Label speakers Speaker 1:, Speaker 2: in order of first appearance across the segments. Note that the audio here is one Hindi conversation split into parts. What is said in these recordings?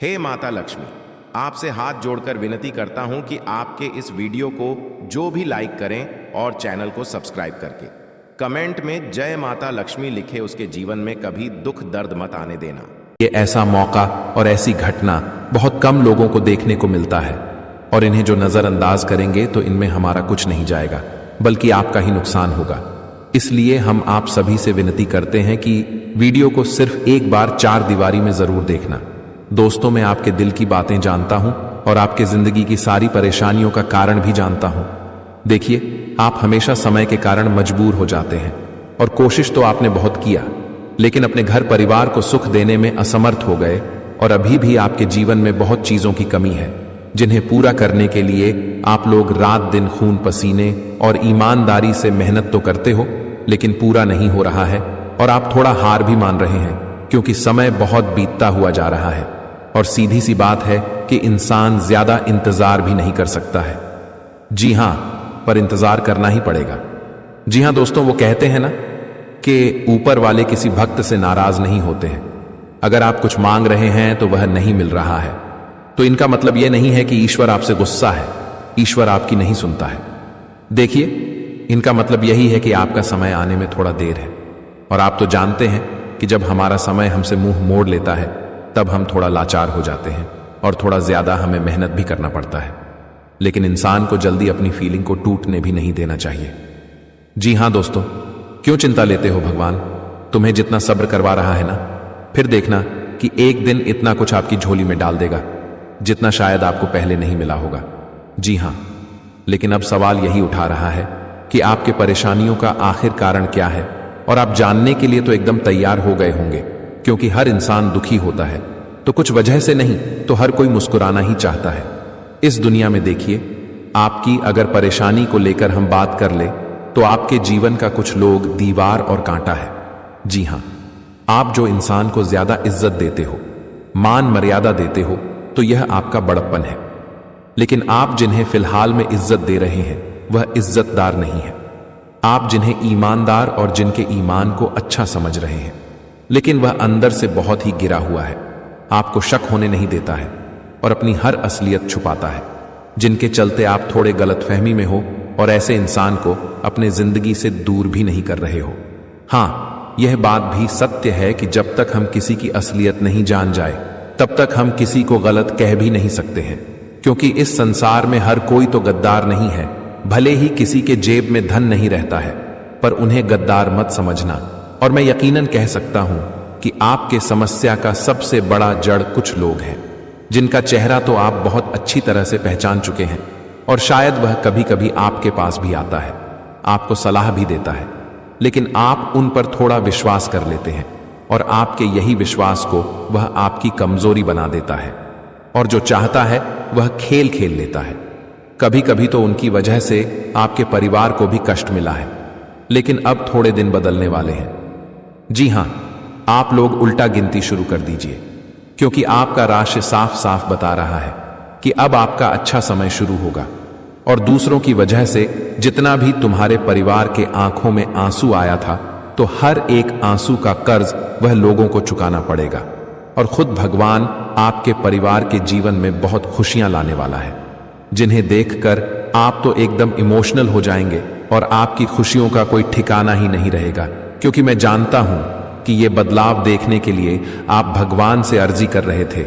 Speaker 1: हे माता लक्ष्मी, आपसे हाथ जोड़कर विनती करता हूं कि आपके इस वीडियो को जो भी लाइक करें और चैनल को सब्सक्राइब करके कमेंट में जय माता लक्ष्मी लिखे उसके जीवन में कभी दुख दर्द मत आने देना।
Speaker 2: ये ऐसा मौका और ऐसी घटना बहुत कम लोगों को देखने को मिलता है और इन्हें जो नजरअंदाज करेंगे तो इनमें हमारा कुछ नहीं जाएगा बल्कि आपका ही नुकसान होगा। इसलिए हम आप सभी से विनती करते हैं कि वीडियो को सिर्फ एक बार चार दीवारी में जरूर देखना। दोस्तों, मैं आपके दिल की बातें जानता हूं और आपके जिंदगी की सारी परेशानियों का कारण भी जानता हूं। देखिए, आप हमेशा समय के कारण मजबूर हो जाते हैं और कोशिश तो आपने बहुत किया, लेकिन अपने घर परिवार को सुख देने में असमर्थ हो गए और अभी भी आपके जीवन में बहुत चीजों की कमी है जिन्हें पूरा करने के लिए आप लोग रात दिन खून पसीने और ईमानदारी से मेहनत तो करते हो, लेकिन पूरा नहीं हो रहा है और आप थोड़ा हार भी मान रहे हैं क्योंकि समय बहुत बीतता हुआ जा रहा है और सीधी सी बात है कि इंसान ज्यादा इंतजार भी नहीं कर सकता है। जी हां, पर इंतजार करना ही पड़ेगा। जी हां दोस्तों, वो कहते हैं ना कि ऊपर वाले किसी भक्त से नाराज नहीं होते हैं। अगर आप कुछ मांग रहे हैं तो वह नहीं मिल रहा है तो इनका मतलब यह नहीं है कि ईश्वर आपसे गुस्सा है, ईश्वर आपकी नहीं सुनता है। देखिए, इनका मतलब यही है कि आपका समय आने में थोड़ा देर है और आप तो जानते हैं कि जब हमारा समय हमसे मुंह मोड़ लेता है तब हम थोड़ा लाचार हो जाते हैं और थोड़ा ज्यादा हमें मेहनत भी करना पड़ता है। लेकिन इंसान को जल्दी अपनी फीलिंग को टूटने भी नहीं देना चाहिए। जी हां दोस्तों, क्यों चिंता लेते हो? भगवान तुम्हें जितना सब्र करवा रहा है ना, फिर देखना कि एक दिन इतना कुछ आपकी झोली में डाल देगा जितना शायद आपको पहले नहीं मिला होगा। जी हां, लेकिन अब सवाल यही उठा रहा है कि आपके परेशानियों का आखिर कारण क्या है, और आप जानने के लिए तो एकदम तैयार हो गए होंगे क्योंकि हर इंसान दुखी होता है तो कुछ वजह से नहीं तो हर कोई मुस्कुराना ही चाहता है। इस दुनिया में देखिए, आपकी अगर परेशानी को लेकर हम बात कर ले तो आपके जीवन का कुछ लोग दीवार और कांटा है। जी हां, आप जो इंसान को ज्यादा इज्जत देते हो, मान मर्यादा देते हो, तो यह आपका बड़प्पन है। लेकिन आप जिन्हें फिलहाल में इज्जत दे रहे हैं वह इज्जतदार नहीं है। आप जिन्हें ईमानदार और जिनके ईमान को अच्छा समझ रहे हैं, लेकिन वह अंदर से बहुत ही गिरा हुआ है, आपको शक होने नहीं देता है और अपनी हर असलियत छुपाता है, जिनके चलते आप थोड़े गलतफहमी में हो और ऐसे इंसान को अपने जिंदगी से दूर भी नहीं कर रहे हो। हां, यह बात भी सत्य है कि जब तक हम किसी की असलियत नहीं जान जाए तब तक हम किसी को गलत कह भी नहीं सकते हैं, क्योंकि इस संसार में हर कोई तो गद्दार नहीं है। भले ही किसी के जेब में धन नहीं रहता है, पर उन्हें गद्दार मत समझना। और मैं यकीनन कह सकता हूं कि आपके समस्या का सबसे बड़ा जड़ कुछ लोग हैं जिनका चेहरा तो आप बहुत अच्छी तरह से पहचान चुके हैं और शायद वह कभी कभी आपके पास भी आता है, आपको सलाह भी देता है, लेकिन आप उन पर थोड़ा विश्वास कर लेते हैं और आपके यही विश्वास को वह आपकी कमजोरी बना देता है और जो चाहता है वह खेल खेल लेता है। कभी कभी तो उनकी वजह से आपके परिवार को भी कष्ट मिला है, लेकिन अब थोड़े दिन बदलने वाले हैं। जी हां, आप लोग उल्टा गिनती शुरू कर दीजिए, क्योंकि आपका राशि साफ साफ बता रहा है कि अब आपका अच्छा समय शुरू होगा और दूसरों की वजह से जितना भी तुम्हारे परिवार के आंखों में आंसू आया था तो हर एक आंसू का कर्ज वह लोगों को चुकाना पड़ेगा और खुद भगवान आपके परिवार के जीवन में बहुत खुशियां लाने वाला है, जिन्हें देखकर आप तो एकदम इमोशनल हो जाएंगे और आपकी खुशियों का कोई ठिकाना ही नहीं रहेगा। क्योंकि मैं जानता हूं कि ये बदलाव देखने के लिए आप भगवान से अर्जी कर रहे थे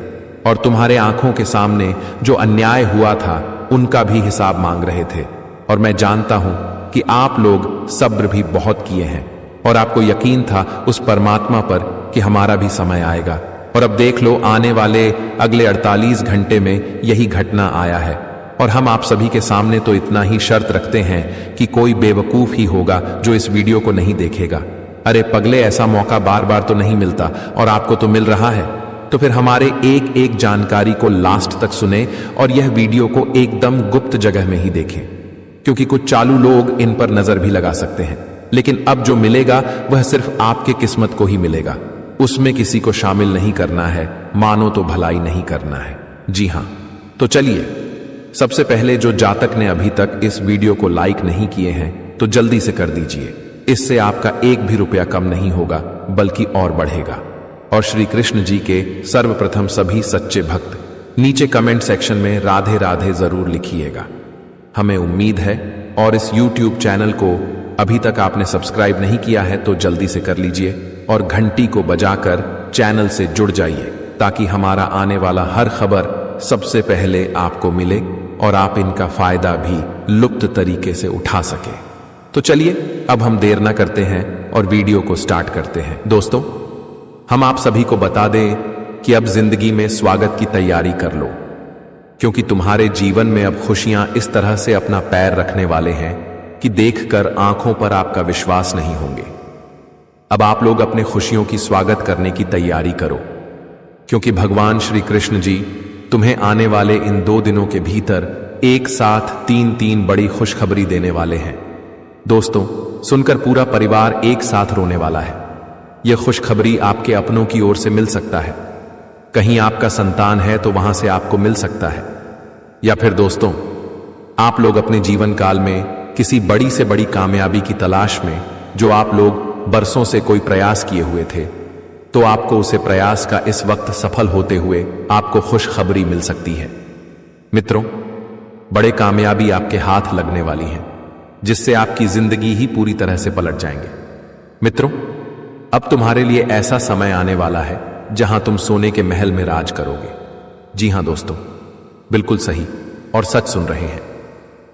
Speaker 2: और तुम्हारे आंखों के सामने जो अन्याय हुआ था उनका भी हिसाब मांग रहे थे, और मैं जानता हूं कि आप लोग सब्र भी बहुत किए हैं और आपको यकीन था उस परमात्मा पर कि हमारा भी समय आएगा। और अब देख लो, आने वाले अगले 48 घंटे में यही घटना आया है और हम आप सभी के सामने तो इतना ही शर्त रखते हैं कि कोई बेवकूफ ही होगा जो इस वीडियो को नहीं देखेगा। अरे पगले, ऐसा मौका बार बार तो नहीं मिलता और आपको तो मिल रहा है, तो फिर हमारे एक एक जानकारी को लास्ट तक सुने और यह वीडियो को एकदम गुप्त जगह में ही देखें, क्योंकि कुछ चालू लोग इन पर नजर भी लगा सकते हैं। लेकिन अब जो मिलेगा वह सिर्फ आपके किस्मत को ही मिलेगा, उसमें किसी को शामिल नहीं करना है, मानो तो भलाई नहीं करना है। जी हां, तो चलिए, सबसे पहले जो जातक ने अभी तक इस वीडियो को लाइक नहीं किए हैं तो जल्दी से कर दीजिए। इससे आपका एक भी रुपया कम नहीं होगा बल्कि और बढ़ेगा। और श्री कृष्ण जी के सर्वप्रथम सभी सच्चे भक्त नीचे कमेंट सेक्शन में राधे राधे जरूर लिखिएगा। हमें उम्मीद है, और इस YouTube चैनल को अभी तक आपने सब्सक्राइब नहीं किया है तो जल्दी से कर लीजिए और घंटी को बजाकर चैनल से जुड़ जाइए ताकि हमारा आने वाला हर खबर सबसे पहले आपको मिले और आप इनका फायदा भी लुप्त तरीके से उठा सके। तो चलिए अब हम देर ना करते हैं और वीडियो को स्टार्ट करते हैं। दोस्तों, हम आप सभी को बता दें कि अब जिंदगी में स्वागत की तैयारी कर लो, क्योंकि तुम्हारे जीवन में अब खुशियां इस तरह से अपना पैर रखने वाले हैं कि देखकर आंखों पर आपका विश्वास नहीं होंगे। अब आप लोग अपने खुशियों की स्वागत करने की तैयारी करो, क्योंकि भगवान श्री कृष्ण जी तुम्हें आने वाले इन 2 दिनों के भीतर एक साथ 3 बड़ी खुशखबरी देने वाले हैं। दोस्तों, सुनकर पूरा परिवार एक साथ रोने वाला है। यह खुशखबरी आपके अपनों की ओर से मिल सकता है, कहीं आपका संतान है तो वहां से आपको मिल सकता है, या फिर दोस्तों आप लोग अपने जीवन काल में किसी बड़ी से बड़ी कामयाबी की तलाश में जो आप लोग बरसों से कोई प्रयास किए हुए थे, तो आपको उसे प्रयास का इस वक्त सफल होते हुए आपको खुशखबरी मिल सकती है। मित्रों, बड़े कामयाबी आपके हाथ लगने वाली है, जिससे आपकी जिंदगी ही पूरी तरह से पलट जाएंगे। मित्रों, अब तुम्हारे लिए ऐसा समय आने वाला है जहां तुम सोने के महल में राज करोगे। जी हां दोस्तों, बिल्कुल सही और सच सुन रहे हैं।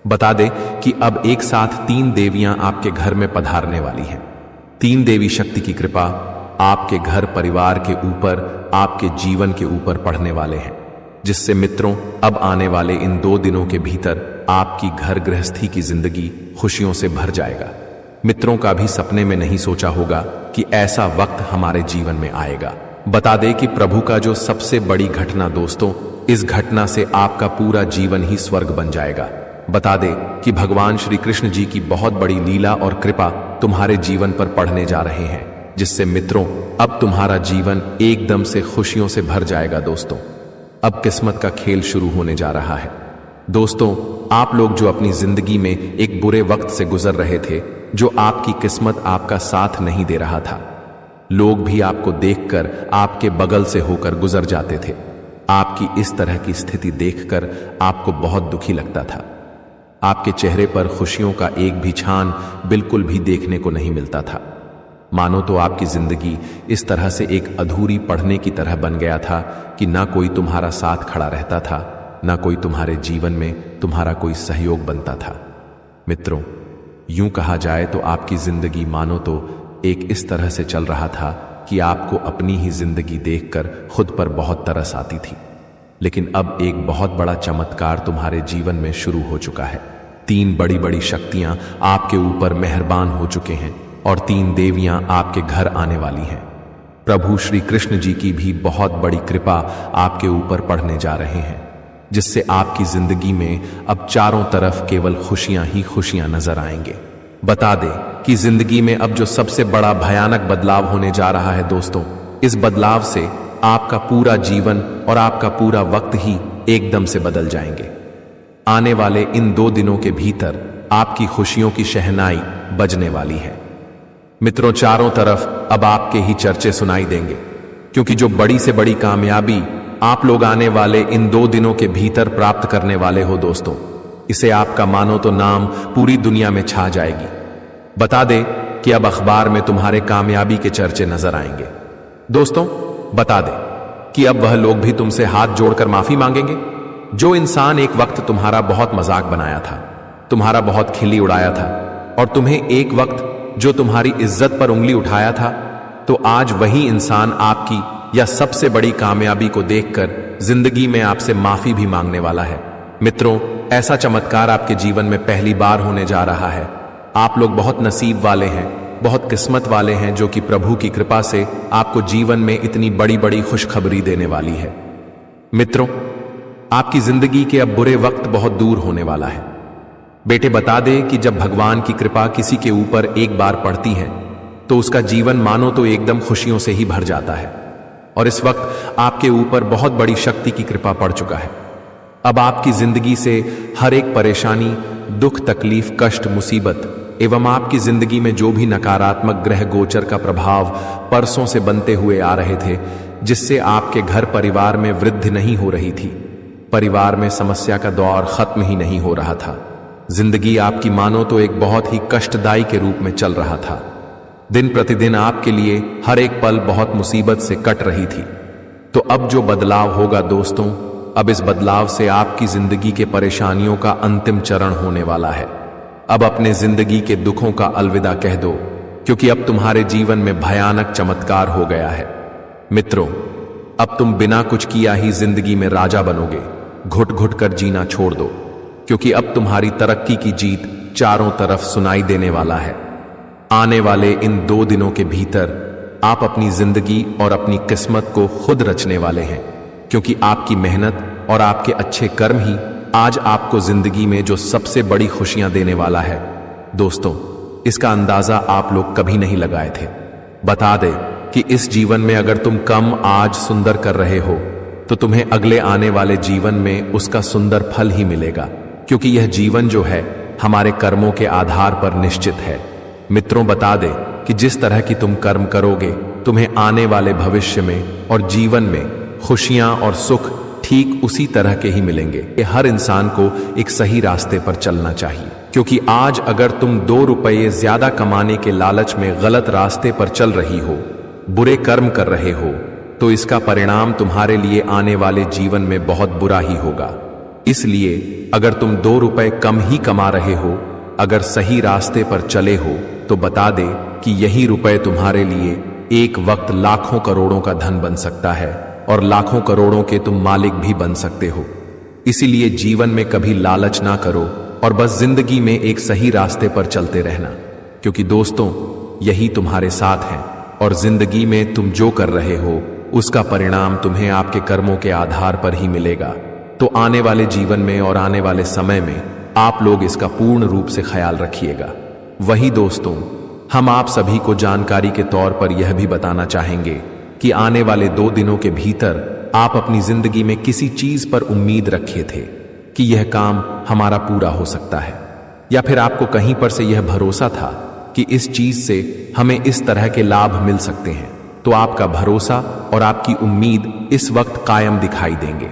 Speaker 2: बता दें कि अब एक साथ 3 देवियां आपके घर में पधारने वाली हैं। 3 देवी शक्ति की कृपा आपके घर परिवार के ऊपर, आपके जीवन के ऊपर पड़ने वाले हैं, जिससे मित्रों अब आने वाले इन 2 दिनों के भीतर आपकी घर गृहस्थी की जिंदगी खुशियों से भर जाएगा। मित्रों का भी सपने में नहीं सोचा होगा कि ऐसा वक्त हमारे जीवन में आएगा। बता दे कि प्रभु का जो सबसे बड़ी घटना दोस्तों, इस घटना से आपका पूरा जीवन ही स्वर्ग बन जाएगा। बता दे कि भगवान श्री कृष्ण जी की बहुत बड़ी लीला और कृपा तुम्हारे जीवन पर पड़ने जा रहे हैं, जिससे मित्रों अब तुम्हारा जीवन एकदम से खुशियों से भर जाएगा। दोस्तों, अब किस्मत का खेल शुरू होने जा रहा है। दोस्तों, आप लोग जो अपनी जिंदगी में एक बुरे वक्त से गुजर रहे थे, जो आपकी किस्मत आपका साथ नहीं दे रहा था, लोग भी आपको देखकर आपके बगल से होकर गुजर जाते थे। आपकी इस तरह की स्थिति देखकर आपको बहुत दुखी लगता था। आपके चेहरे पर खुशियों का एक भी छान बिल्कुल भी देखने को नहीं मिलता था। मानो तो आपकी जिंदगी इस तरह से एक अधूरी पढ़ने की तरह बन गया था कि ना कोई तुम्हारा साथ खड़ा रहता था, ना कोई तुम्हारे जीवन में तुम्हारा कोई सहयोग बनता था। मित्रों, यूं कहा जाए तो आपकी जिंदगी मानो तो एक इस तरह से चल रहा था कि आपको अपनी ही जिंदगी देखकर खुद पर बहुत तरस आती थी। लेकिन अब एक बहुत बड़ा चमत्कार तुम्हारे जीवन में शुरू हो चुका है। 3 बड़ी बड़ी शक्तियां आपके ऊपर मेहरबान हो चुके हैं और 3 देवियां आपके घर आने वाली हैं। प्रभु श्री कृष्ण जी की भी बहुत बड़ी कृपा आपके ऊपर पड़ने जा रहे हैं, जिससे आपकी जिंदगी में अब चारों तरफ केवल खुशियां ही खुशियां नजर आएंगे। बता दे कि जिंदगी में अब जो सबसे बड़ा भयानक बदलाव होने जा रहा है दोस्तों, इस बदलाव से आपका पूरा जीवन और आपका पूरा वक्त ही एकदम से बदल जाएंगे। आने वाले इन 2 दिनों के भीतर आपकी खुशियों की शहनाई बजने वाली है। मित्रों, चारों तरफ अब आपके ही चर्चे सुनाई देंगे, क्योंकि जो बड़ी से बड़ी कामयाबी आप लोग आने वाले इन 2 दिनों के भीतर प्राप्त करने वाले हो दोस्तों, इसे आपका मानो तो नाम पूरी दुनिया में छा जाएगी। बता दे कि अब अखबार में तुम्हारे कामयाबी के चर्चे नजर आएंगे। दोस्तों, बता दे कि अब वह लोग भी तुमसे हाथ जोड़कर माफी मांगेंगे। जो इंसान एक वक्त तुम्हारा बहुत मजाक बनाया था, तुम्हारा बहुत खिल्ली उड़ाया था और तुम्हें एक वक्त जो तुम्हारी इज्जत पर उंगली उठाया था, तो आज वही इंसान आपकी या सबसे बड़ी कामयाबी को देखकर जिंदगी में आपसे माफी भी मांगने वाला है। मित्रों, ऐसा चमत्कार आपके जीवन में पहली बार होने जा रहा है। आप लोग बहुत नसीब वाले हैं, बहुत किस्मत वाले हैं, जो कि प्रभु की कृपा से आपको जीवन में इतनी बड़ी बड़ी खुशखबरी देने वाली है। मित्रों, आपकी जिंदगी के अब बुरे वक्त बहुत दूर होने वाला है। बेटे, बता दे कि जब भगवान की कृपा किसी के ऊपर एक बार पड़ती है तो उसका जीवन मानो तो एकदम खुशियों से ही भर जाता है। और इस वक्त आपके ऊपर बहुत बड़ी शक्ति की कृपा पड़ चुका है। अब आपकी जिंदगी से हर एक परेशानी, दुख, तकलीफ, कष्ट, मुसीबत एवं आपकी जिंदगी में जो भी नकारात्मक ग्रह गोचर का प्रभाव परसों से बनते हुए आ रहे थे, जिससे आपके घर परिवार में वृद्धि नहीं हो रही थी, परिवार में समस्या का दौर खत्म ही नहीं हो रहा था, जिंदगी आपकी मानो तो एक बहुत ही कष्टदायी के रूप में चल रहा था। दिन प्रतिदिन आपके लिए हर एक पल बहुत मुसीबत से कट रही थी। तो अब जो बदलाव होगा दोस्तों, अब इस बदलाव से आपकी जिंदगी के परेशानियों का अंतिम चरण होने वाला है। अब अपने जिंदगी के दुखों का अलविदा कह दो, क्योंकि अब तुम्हारे जीवन में भयानक चमत्कार हो गया है। मित्रों, अब तुम बिना कुछ किया ही जिंदगी में राजा बनोगे। घुट घुट कर जीना छोड़ दो, क्योंकि अब तुम्हारी तरक्की की जीत चारों तरफ सुनाई देने वाला है। आने वाले इन 2 दिनों के भीतर आप अपनी जिंदगी और अपनी किस्मत को खुद रचने वाले हैं, क्योंकि आपकी मेहनत और आपके अच्छे कर्म ही आज आपको जिंदगी में जो सबसे बड़ी खुशियां देने वाला है। दोस्तों, इसका अंदाजा आप लोग कभी नहीं लगाए थे। बता दे कि इस जीवन में अगर तुम कम आज सुंदर कर रहे हो, तो तुम्हें अगले आने वाले जीवन में उसका सुंदर फल ही मिलेगा, क्योंकि यह जीवन जो है हमारे कर्मों के आधार पर निश्चित है। मित्रों, बता दे कि जिस तरह की तुम कर्म करोगे, तुम्हें आने वाले भविष्य में और जीवन में खुशियां और सुख ठीक उसी तरह के ही मिलेंगे। कि हर इंसान को एक सही रास्ते पर चलना चाहिए, क्योंकि आज अगर तुम 2 रुपये ज्यादा कमाने के लालच में गलत रास्ते पर चल रही हो, बुरे कर्म कर रहे हो, तो इसका परिणाम तुम्हारे लिए आने वाले जीवन में बहुत बुरा ही होगा। इसलिए अगर तुम 2 रुपए कम ही कमा रहे हो, अगर सही रास्ते पर चले हो, तो बता दे कि यही रुपए तुम्हारे लिए एक वक्त लाखों करोड़ों का धन बन सकता है, और लाखों करोड़ों के तुम मालिक भी बन सकते हो। इसीलिए जीवन में कभी लालच ना करो और बस जिंदगी में एक सही रास्ते पर चलते रहना, क्योंकि दोस्तों यही तुम्हारे साथ है, और जिंदगी में तुम जो कर रहे हो उसका परिणाम तुम्हें आपके कर्मों के आधार पर ही मिलेगा। तो आने वाले जीवन में और आने वाले समय में आप लोग इसका पूर्ण रूप से ख्याल रखिएगा। वही दोस्तों, हम आप सभी को जानकारी के तौर पर यह भी बताना चाहेंगे कि आने वाले 2 दिनों के भीतर आप अपनी जिंदगी में किसी चीज पर उम्मीद रखे थे कि यह काम हमारा पूरा हो सकता है, या फिर आपको कहीं पर से यह भरोसा था कि इस चीज से हमें इस तरह के लाभ मिल सकते हैं, तो आपका भरोसा और आपकी उम्मीद इस वक्त कायम दिखाई देंगे।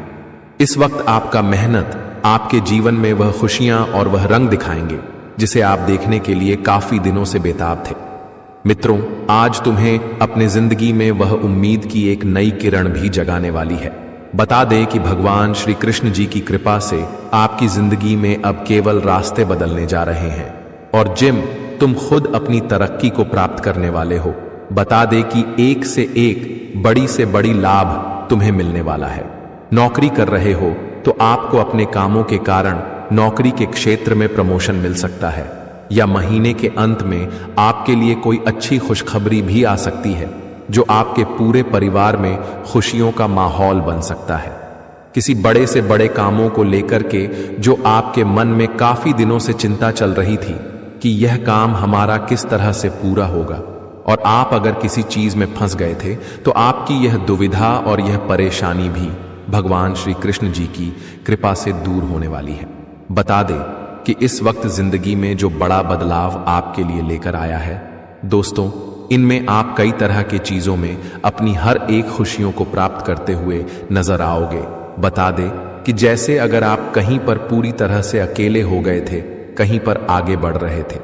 Speaker 2: इस वक्त आपका मेहनत आपके जीवन में वह खुशियां और वह रंग दिखाएंगे जिसे आप देखने के लिए काफी दिनों से बेताब थे। मित्रों, आज तुम्हें अपने जिंदगी में वह उम्मीद की एक नई किरण भी जगाने वाली है। बता दें कि भगवान श्री कृष्ण जी की कृपा से आपकी जिंदगी में अब केवल रास्ते बदलने जा रहे हैं, और तुम खुद अपनी तरक्की को प्राप्त करने वाले हो। बता दे कि एक से एक बड़ी से बड़ी लाभ तुम्हें मिलने वाला है। नौकरी कर रहे हो तो आपको अपने कामों के कारण नौकरी के क्षेत्र में प्रमोशन मिल सकता है, या महीने के अंत में आपके लिए कोई अच्छी खुशखबरी भी आ सकती है, जो आपके पूरे परिवार में खुशियों का माहौल बन सकता है। किसी बड़े से बड़े कामों को लेकर के जो आपके मन में काफी दिनों से चिंता चल रही थी कि यह काम हमारा किस तरह से पूरा होगा, और आप अगर किसी चीज में फंस गए थे, तो आपकी यह दुविधा और यह परेशानी भी भगवान श्री कृष्ण जी की कृपा से दूर होने वाली है। बता दे कि इस वक्त जिंदगी में जो बड़ा बदलाव आपके लिए लेकर आया है, दोस्तों, इनमें आप कई तरह की चीजों में अपनी हर एक खुशियों को प्राप्त करते हुए नजर आओगे। बता दे कि जैसे अगर आप कहीं पर पूरी तरह से अकेले हो गए थे, कहीं पर आगे बढ़ रहे थे,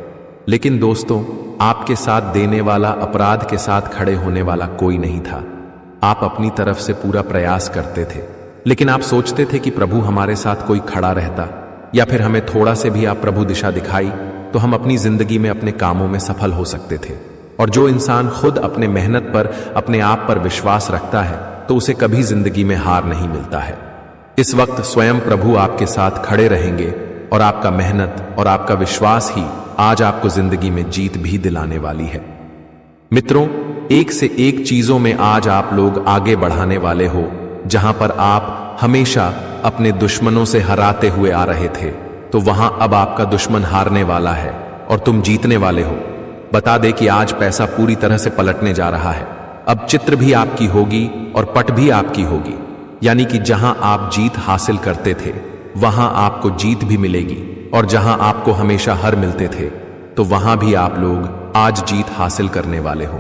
Speaker 2: लेकिन दोस्तों आपके साथ देने वाला, अपराध के साथ खड़े होने वाला कोई नहीं था। आप अपनी तरफ से पूरा प्रयास करते थे, लेकिन आप सोचते थे कि प्रभु हमारे साथ कोई खड़ा रहता, या फिर हमें थोड़ा से भी आप प्रभु दिशा दिखाई तो हम अपनी जिंदगी में अपने कामों में सफल हो सकते थे। और जो इंसान खुद अपने मेहनत पर, अपने आप पर विश्वास रखता है, तो उसे कभी जिंदगी में हार नहीं मिलता है। इस वक्त स्वयं प्रभु आपके साथ खड़े रहेंगे, और आपका मेहनत और आपका विश्वास ही आज आपको जिंदगी में जीत भी दिलाने वाली है। मित्रों, एक से एक चीजों में आज आप लोग आगे बढ़ाने वाले हो। जहां पर आप हमेशा अपने दुश्मनों से हराते हुए आ रहे थे, तो वहां अब आपका दुश्मन हारने वाला है और तुम जीतने वाले हो। बता दे कि आज पैसा पूरी तरह से पलटने जा रहा है। अब चित्र भी आपकी होगी और पट भी आपकी होगी, यानी कि जहां आप जीत हासिल करते थे, वहां आपको जीत भी मिलेगी, और जहां आपको हमेशा हार मिलते थे, तो वहां भी आप लोग आज जीत हासिल करने वाले हो।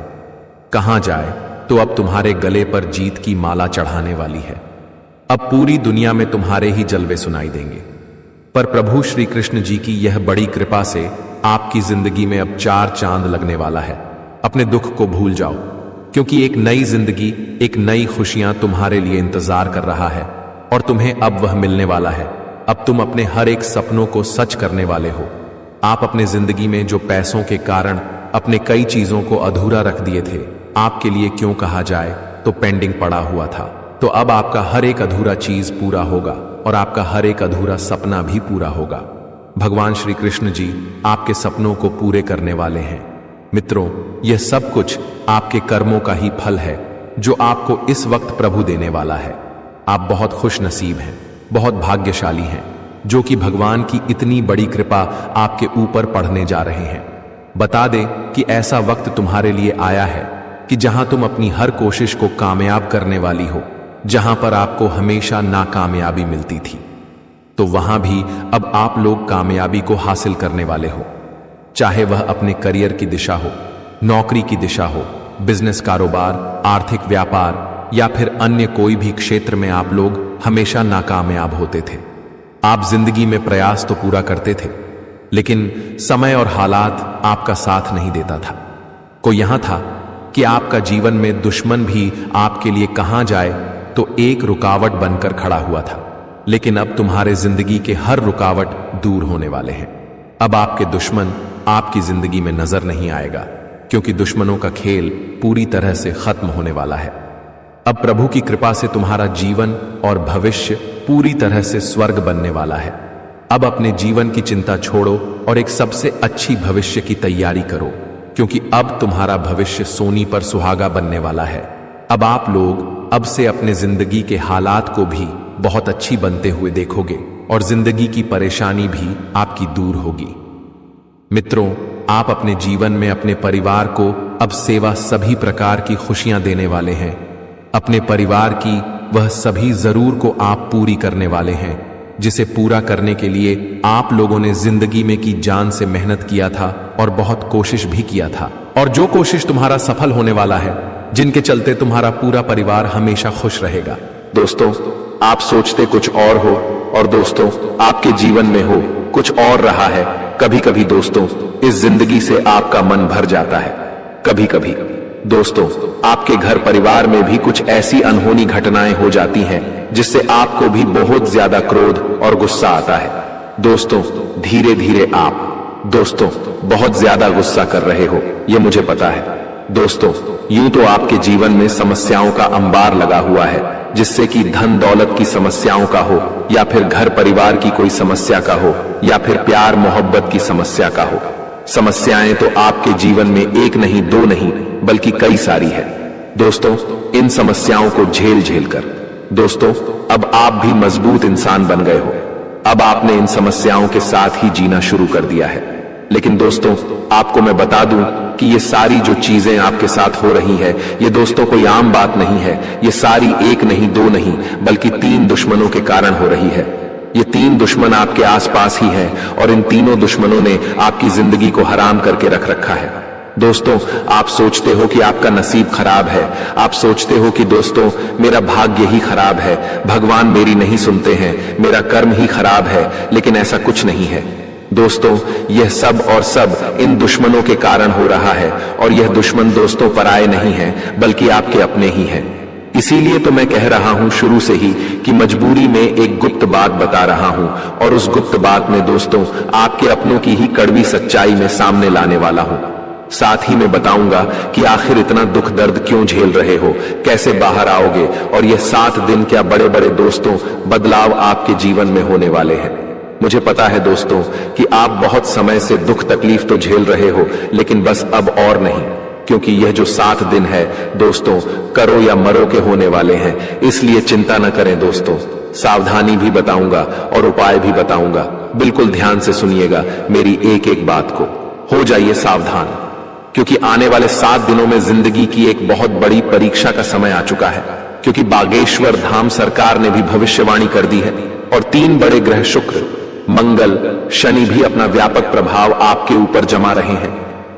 Speaker 2: कहां जाए तो अब तुम्हारे गले पर जीत की माला चढ़ाने वाली है। अब पूरी दुनिया में तुम्हारे ही जलवे सुनाई देंगे। पर प्रभु श्री कृष्ण जी की यह बड़ी कृपा से आपकी जिंदगी में अब 4 चांद लगने वाला है। अपने दुख को भूल जाओ, क्योंकि एक नई जिंदगी, एक नई खुशियां तुम्हारे लिए इंतजार कर रहा है और तुम्हें अब वह मिलने वाला है। अब तुम अपने हर एक सपनों को सच करने वाले हो। आप अपने जिंदगी में जो पैसों के कारण अपने कई चीजों को अधूरा रख दिए थे, आपके लिए क्यों कहा जाए तो पेंडिंग पड़ा हुआ था, तो अब आपका हर एक अधूरा चीज पूरा होगा और आपका हर एक अधूरा सपना भी पूरा होगा। भगवान श्री कृष्ण जी आपके सपनों को पूरे करने वाले हैं। मित्रों, यह सब कुछ आपके कर्मों का ही फल है जो आपको इस वक्त प्रभु देने वाला है। आप बहुत खुश नसीब हैं, बहुत भाग्यशाली हैं, जो कि भगवान की इतनी बड़ी कृपा आपके ऊपर पढ़ने जा रहे हैं। बता दें कि ऐसा वक्त तुम्हारे लिए आया है कि जहां तुम अपनी हर कोशिश को कामयाब करने वाली हो। जहां पर आपको हमेशा नाकामयाबी मिलती थी, तो वहां भी अब आप लोग कामयाबी को हासिल करने वाले हो। चाहे वह अपने करियर की दिशा हो, नौकरी की दिशा हो, बिजनेस कारोबार, आर्थिक व्यापार या फिर अन्य कोई भी क्षेत्र में आप लोग हमेशा नाकामयाब होते थे। आप जिंदगी में प्रयास तो पूरा करते थे, लेकिन समय और हालात आपका साथ नहीं देता था। कोई यहां था कि आपका जीवन में दुश्मन भी आपके लिए कहां जाए तो एक रुकावट बनकर खड़ा हुआ था। लेकिन अब तुम्हारे जिंदगी के हर रुकावट दूर होने वाले हैं। अब आपके दुश्मन आपकी जिंदगी में नजर नहीं आएगा, क्योंकि दुश्मनों का खेल पूरी तरह से खत्म होने वाला है। अब प्रभु की कृपा से तुम्हारा जीवन और भविष्य पूरी तरह से स्वर्ग बनने वाला है। अब अपने जीवन की चिंता छोड़ो और एक सबसे अच्छी भविष्य की तैयारी करो, क्योंकि अब तुम्हारा भविष्य सोनी पर सुहागा बनने वाला है। अब आप लोग अब से अपने जिंदगी के हालात को भी बहुत अच्छी बनते हुए देखोगे और जिंदगी की परेशानी भी आपकी दूर होगी। मित्रों, आप अपने जीवन में अपने परिवार को अब सेवा सभी प्रकार की खुशियां देने वाले हैं। अपने परिवार की वह सभी जरूर को आप पूरी करने वाले हैं, जिसे पूरा करने के लिए आप लोगों ने जिंदगी में की जान से मेहनत किया था और बहुत कोशिश भी किया था। और जो कोशिश तुम्हारा सफल होने वाला है, जिनके चलते तुम्हारा पूरा परिवार हमेशा खुश रहेगा।
Speaker 3: दोस्तों, आप सोचते कुछ और हो और दोस्तों आपके जीवन में हो कुछ और रहा है। कभी कभी दोस्तों इस जिंदगी से आपका मन भर जाता है। कभी कभी दोस्तों आपके घर परिवार में भी कुछ ऐसी अनहोनी घटनाएं हो जाती हैं जिससे आपको भी बहुत ज्यादा क्रोध और गुस्सा आता है। दोस्तों धीरे धीरे आप दोस्तों बहुत ज्यादा गुस्सा कर रहे हो, ये मुझे पता है। दोस्तों यूं तो आपके जीवन में समस्याओं का अंबार लगा हुआ है, जिससे कि धन दौलत की समस्याओं का हो या फिर घर परिवार की कोई समस्या का हो या फिर प्यार मोहब्बत की समस्या का हो। समस्याएं तो आपके जीवन में एक नहीं, दो नहीं, बल्कि कई सारी है। दोस्तों इन समस्याओं को झेल झेल कर दोस्तों अब आप भी मजबूत इंसान बन गए हो। अब आपने इन समस्याओं के साथ ही जीना शुरू कर दिया है। लेकिन दोस्तों आपको मैं बता दूं कि ये सारी जो चीजें आपके साथ हो रही है, ये दोस्तों कोई आम बात नहीं है। ये सारी एक नहीं, दो नहीं, बल्कि 3 दुश्मनों के कारण हो रही है। ये 3 दुश्मन आपके आसपास ही हैं और इन तीनों दुश्मनों ने आपकी जिंदगी को हराम करके रख रखा है। दोस्तों आप सोचते हो कि आपका नसीब खराब है, आप सोचते हो कि दोस्तों मेरा भाग्य ही खराब है, भगवान मेरी नहीं सुनते हैं, मेरा कर्म ही खराब है। लेकिन ऐसा कुछ नहीं है दोस्तों। यह सब और सब इन दुश्मनों के कारण हो रहा है और यह दुश्मन दोस्तों पराये नहीं है, बल्कि आपके अपने ही हैं। इसीलिए तो मैं कह रहा हूं शुरू से ही कि मजबूरी में एक गुप्त बात बता रहा हूं और उस गुप्त बात में दोस्तों आपके अपनों की ही कड़वी सच्चाई में सामने लाने वाला हूं। साथ ही मैं बताऊंगा कि आखिर इतना दुख दर्द क्यों झेल रहे हो, कैसे बाहर आओगे और यह 7 दिन क्या बड़े बड़े दोस्तों बदलाव आपके जीवन में होने वाले हैं। मुझे पता है दोस्तों कि आप बहुत समय से दुख तकलीफ तो झेल रहे हो, लेकिन बस अब और नहीं, क्योंकि यह जो 7 दिन है दोस्तों करो या मरो के होने वाले हैं। इसलिए चिंता न करें दोस्तों, सावधानी भी बताऊंगा और उपाय भी बताऊंगा। बिल्कुल ध्यान से सुनिएगा मेरी एक एक बात को। हो जाइए सावधान, क्योंकि आने वाले 7 दिनों में जिंदगी की एक बहुत बड़ी परीक्षा का समय आ चुका है। क्योंकि बागेश्वर धाम सरकार ने भी भविष्यवाणी कर दी है और 3 बड़े ग्रह शुक्र, मंगल, शनि भी अपना व्यापक प्रभाव आपके ऊपर जमा रहे हैं।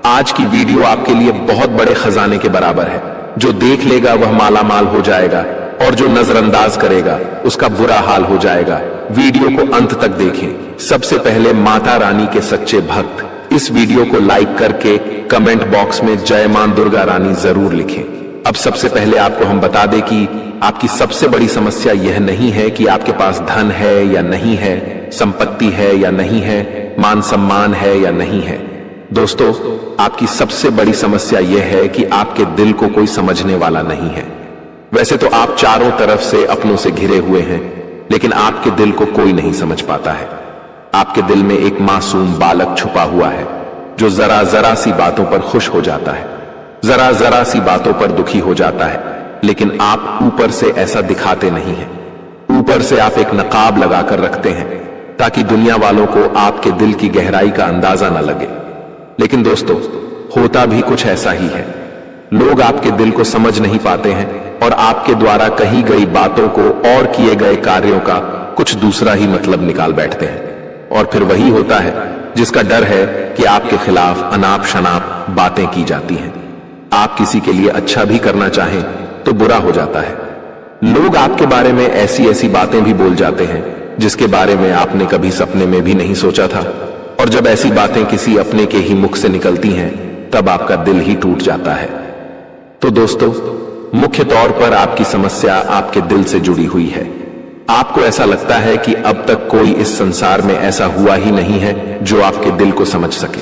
Speaker 3: आज की वीडियो आपके लिए बहुत बड़े खजाने के बराबर है। जो देख लेगा वह मालामाल हो जाएगा और जो नजरअंदाज करेगा उसका बुरा हाल हो जाएगा। वीडियो को अंत तक देखें। सबसे पहले माता रानी के सच्चे भक्त इस वीडियो को लाइक करके कमेंट बॉक्स में जय मां दुर्गा रानी जरूर लिखें। अब सबसे पहले आपको हम बता दें कि आपकी सबसे बड़ी समस्या यह नहीं है कि आपके पास धन है या नहीं है, संपत्ति है या नहीं है, मान सम्मान है या नहीं है। दोस्तों, आपकी सबसे बड़ी समस्या यह है कि आपके दिल को कोई समझने वाला नहीं है। वैसे तो आप चारों तरफ से अपनों से घिरे हुए हैं, लेकिन आपके दिल को कोई नहीं समझ पाता है। आपके दिल में एक मासूम बालक छुपा हुआ है जो जरा जरा सी बातों पर खुश हो जाता है, जरा जरा सी बातों पर दुखी हो जाता है, लेकिन आप ऊपर से ऐसा दिखाते नहीं हैं। ऊपर से आप एक नकाब लगाकर रखते हैं ताकि दुनिया वालों को आपके दिल की गहराई का अंदाजा न लगे। लेकिन दोस्तों, होता भी कुछ ऐसा ही है। लोग आपके दिल को समझ नहीं पाते हैं और आपके द्वारा कही गई बातों को और किए गए कार्यों का कुछ दूसरा ही मतलब निकाल बैठते हैं। और फिर वही होता है जिसका डर है कि आपके खिलाफ अनाप शनाप बातें की जाती हैं। आप किसी के लिए अच्छा भी करना चाहें तो बुरा हो जाता है। लोग आपके बारे में ऐसी ऐसी बातें भी बोल जाते हैं जिसके बारे में आपने कभी सपने में भी नहीं सोचा था। और जब ऐसी बातें किसी अपने के ही मुख से निकलती हैं तब आपका दिल ही टूट जाता है। तो दोस्तों, मुख्य तौर पर आपकी समस्या आपके दिल से जुड़ी हुई है। आपको ऐसा लगता है कि अब तक कोई इस संसार में ऐसा हुआ ही नहीं है जो आपके दिल को समझ सके।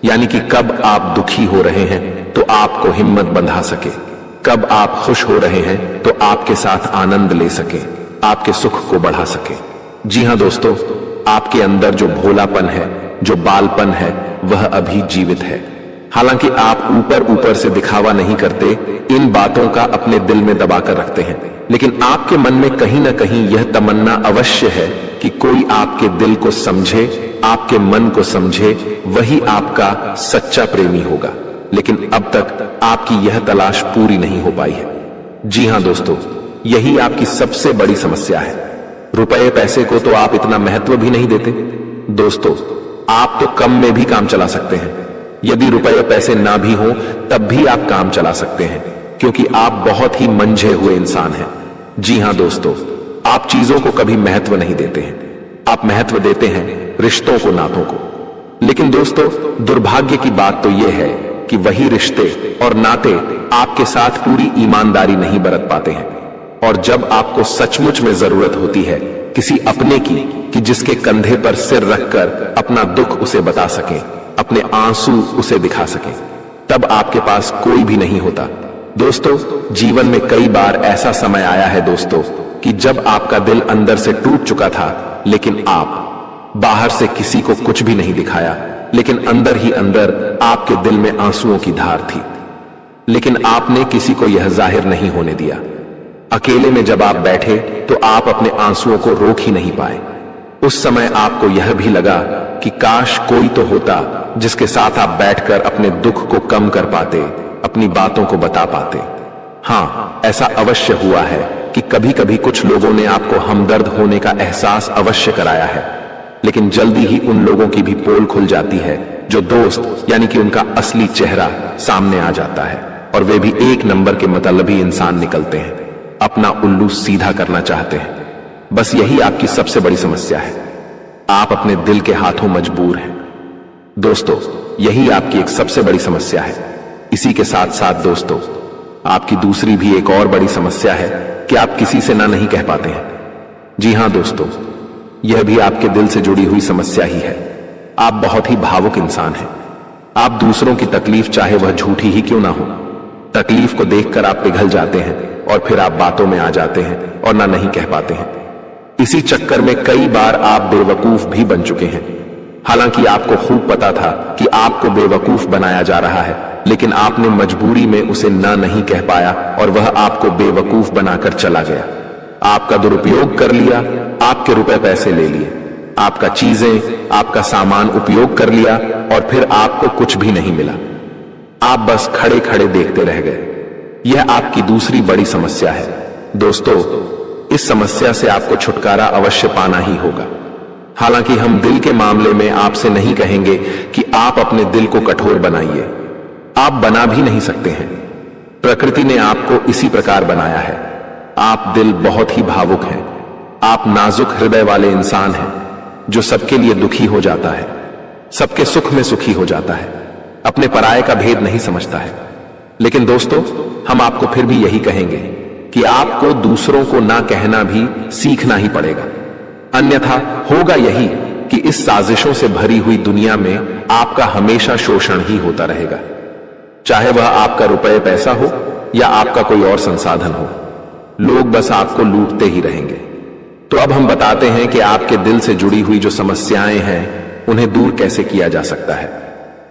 Speaker 3: यानी कि कब आप दुखी हो रहे हैं तो आपको हिम्मत बंधा सके, कब आप खुश हो रहे हैं तो आपके साथ आनंद ले सके, आपके सुख को बढ़ा सके। जी हां दोस्तों, आपके अंदर जो भोलापन है, जो बालपन है, वह अभी जीवित है। हालांकि आप ऊपर ऊपर से दिखावा नहीं करते, इन बातों का अपने दिल में दबाकर रखते हैं, लेकिन आपके मन में कहीं ना कहीं यह तमन्ना अवश्य है कि कोई आपके दिल को समझे, आपके मन को समझे, वही आपका सच्चा प्रेमी होगा। लेकिन अब तक आपकी यह तलाश पूरी नहीं हो पाई है। जी हां दोस्तों, यही आपकी सबसे बड़ी समस्या है। रुपए पैसे को तो आप इतना महत्व भी नहीं देते। दोस्तों, आप तो कम में भी काम चला सकते हैं। यदि रुपए पैसे ना भी हो तब भी आप काम चला सकते हैं, क्योंकि आप बहुत ही मंझे हुए इंसान हैं। जी हां दोस्तों, आप चीजों को कभी महत्व नहीं देते हैं, आप महत्व देते हैं रिश्तों को, नातों को। लेकिन दोस्तों, दुर्भाग्य की बात तो यह है कि वही रिश्ते और नाते आपके साथ पूरी ईमानदारी नहीं बरत पाते हैं। और जब आपको सचमुच में जरूरत होती है किसी अपने की, कि जिसके कंधे पर सिर रखकर अपना दुख उसे बता सके, अपने आंसू उसे दिखा सके, तब आपके पास कोई भी नहीं होता। दोस्तों, जीवन में कई बार ऐसा समय आया है दोस्तों कि जब आपका दिल अंदर से टूट चुका था, लेकिन आप बाहर से किसी को कुछ भी नहीं दिखाया, लेकिन अंदर ही अंदर आपके दिल में आंसुओं की धार थी। लेकिन आपने किसी को यह जाहिर नहीं होने दिया। अकेले में जब आप बैठे तो आप अपने आंसुओं को रोक ही नहीं पाए। उस समय आपको यह भी लगा कि काश कोई तो होता जिसके साथ आप बैठकर अपने दुख को कम कर पाते, अपनी बातों को बता पाते। हां, ऐसा अवश्य हुआ है कि कभी कभी कुछ लोगों ने आपको हमदर्द होने का एहसास अवश्य कराया है, लेकिन जल्दी ही उन लोगों की भी पोल खुल जाती है जो दोस्त यानी कि उनका असली चेहरा सामने आ जाता है, और वे भी एक नंबर के मतलबी इंसान निकलते हैं, अपना उल्लू सीधा करना चाहते हैं। बस यही आपकी सबसे बड़ी समस्या है। आप अपने दिल के हाथों मजबूर हैं। दोस्तों, यही आपकी एक सबसे बड़ी समस्या है। इसी के साथ साथ दोस्तों, आपकी दूसरी भी एक और बड़ी समस्या है कि आप किसी से ना नहीं कह पाते हैं। जी हां दोस्तों, यह भी आपके दिल से जुड़ी हुई समस्या ही है। आप बहुत ही भावुक इंसान हैं। आप दूसरों की तकलीफ चाहे वह झूठी ही क्यों ना हो, तकलीफ को देखकर आप पिघल जाते हैं और फिर आप बातों में आ जाते हैं और ना नहीं कह पाते हैं। इसी चक्कर में कई बार आप बेवकूफ भी बन चुके हैं। हालांकि आपको खूब पता था कि आपको बेवकूफ बनाया जा रहा है, लेकिन आपने मजबूरी में उसे ना नहीं कह पाया और वह आपको बेवकूफ बनाकर चला गया। आपका दुरुपयोग कर लिया, आपके रुपए पैसे ले लिए, आपका चीजें, आपका सामान उपयोग कर लिया और फिर आपको कुछ भी नहीं मिला। आप बस खड़े खड़े देखते रह गए। यह आपकी दूसरी बड़ी समस्या है। दोस्तों, इस समस्या से आपको छुटकारा अवश्य पाना ही होगा। हालांकि हम दिल के मामले में आपसे नहीं कहेंगे कि आप अपने दिल को कठोर बनाइए। आप बना भी नहीं सकते हैं। प्रकृति ने आपको इसी प्रकार बनाया है। आप दिल बहुत ही भावुक हैं। आप नाजुक हृदय वाले इंसान हैं जो सबके लिए दुखी हो जाता है, सबके सुख में सुखी हो जाता है, अपने पराये का भेद नहीं समझता है। लेकिन दोस्तों, हम आपको फिर भी यही कहेंगे कि आपको दूसरों को ना कहना भी सीखना ही पड़ेगा। अन्यथा होगा यही कि इस साजिशों से भरी हुई दुनिया में आपका हमेशा शोषण ही होता रहेगा, चाहे वह आपका रुपये पैसा हो या आपका कोई और संसाधन हो। लोग बस आपको लूटते ही रहेंगे। तो अब हम बताते हैं कि आपके दिल से जुड़ी हुई जो समस्याएं हैं उन्हें दूर कैसे किया जा सकता है,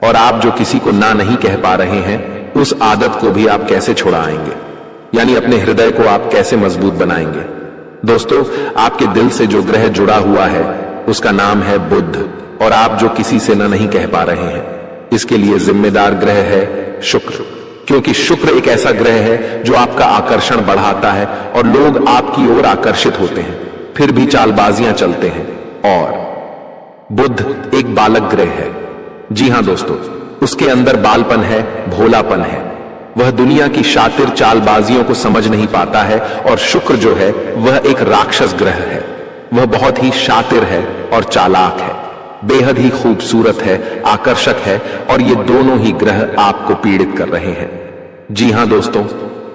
Speaker 3: और आप जो किसी को ना नहीं कह पा रहे हैं उस आदत को भी आप कैसे छुड़ाएंगे, यानी अपने हृदय को आप कैसे मजबूत बनाएंगे। दोस्तों, आपके दिल से जो ग्रह जुड़ा हुआ है उसका नाम है बुध, और आप जो किसी से ना नहीं कह पा रहे हैं इसके लिए जिम्मेदार ग्रह है शुक्र, क्योंकि शुक्र एक ऐसा ग्रह है जो आपका आकर्षण बढ़ाता है और लोग आपकी ओर आकर्षित होते हैं, फिर भी चालबाजियां चलते हैं। और बुध एक बालक ग्रह है। जी हां दोस्तों, उसके अंदर बालपन है, भोलापन है। वह दुनिया की शातिर चालबाजियों को समझ नहीं पाता है। और शुक्र जो है वह एक राक्षस ग्रह है। वह बहुत ही शातिर है और चालाक है, बेहद ही खूबसूरत है, आकर्षक है, और ये दोनों ही ग्रह आपको पीड़ित कर रहे हैं। जी हां दोस्तों,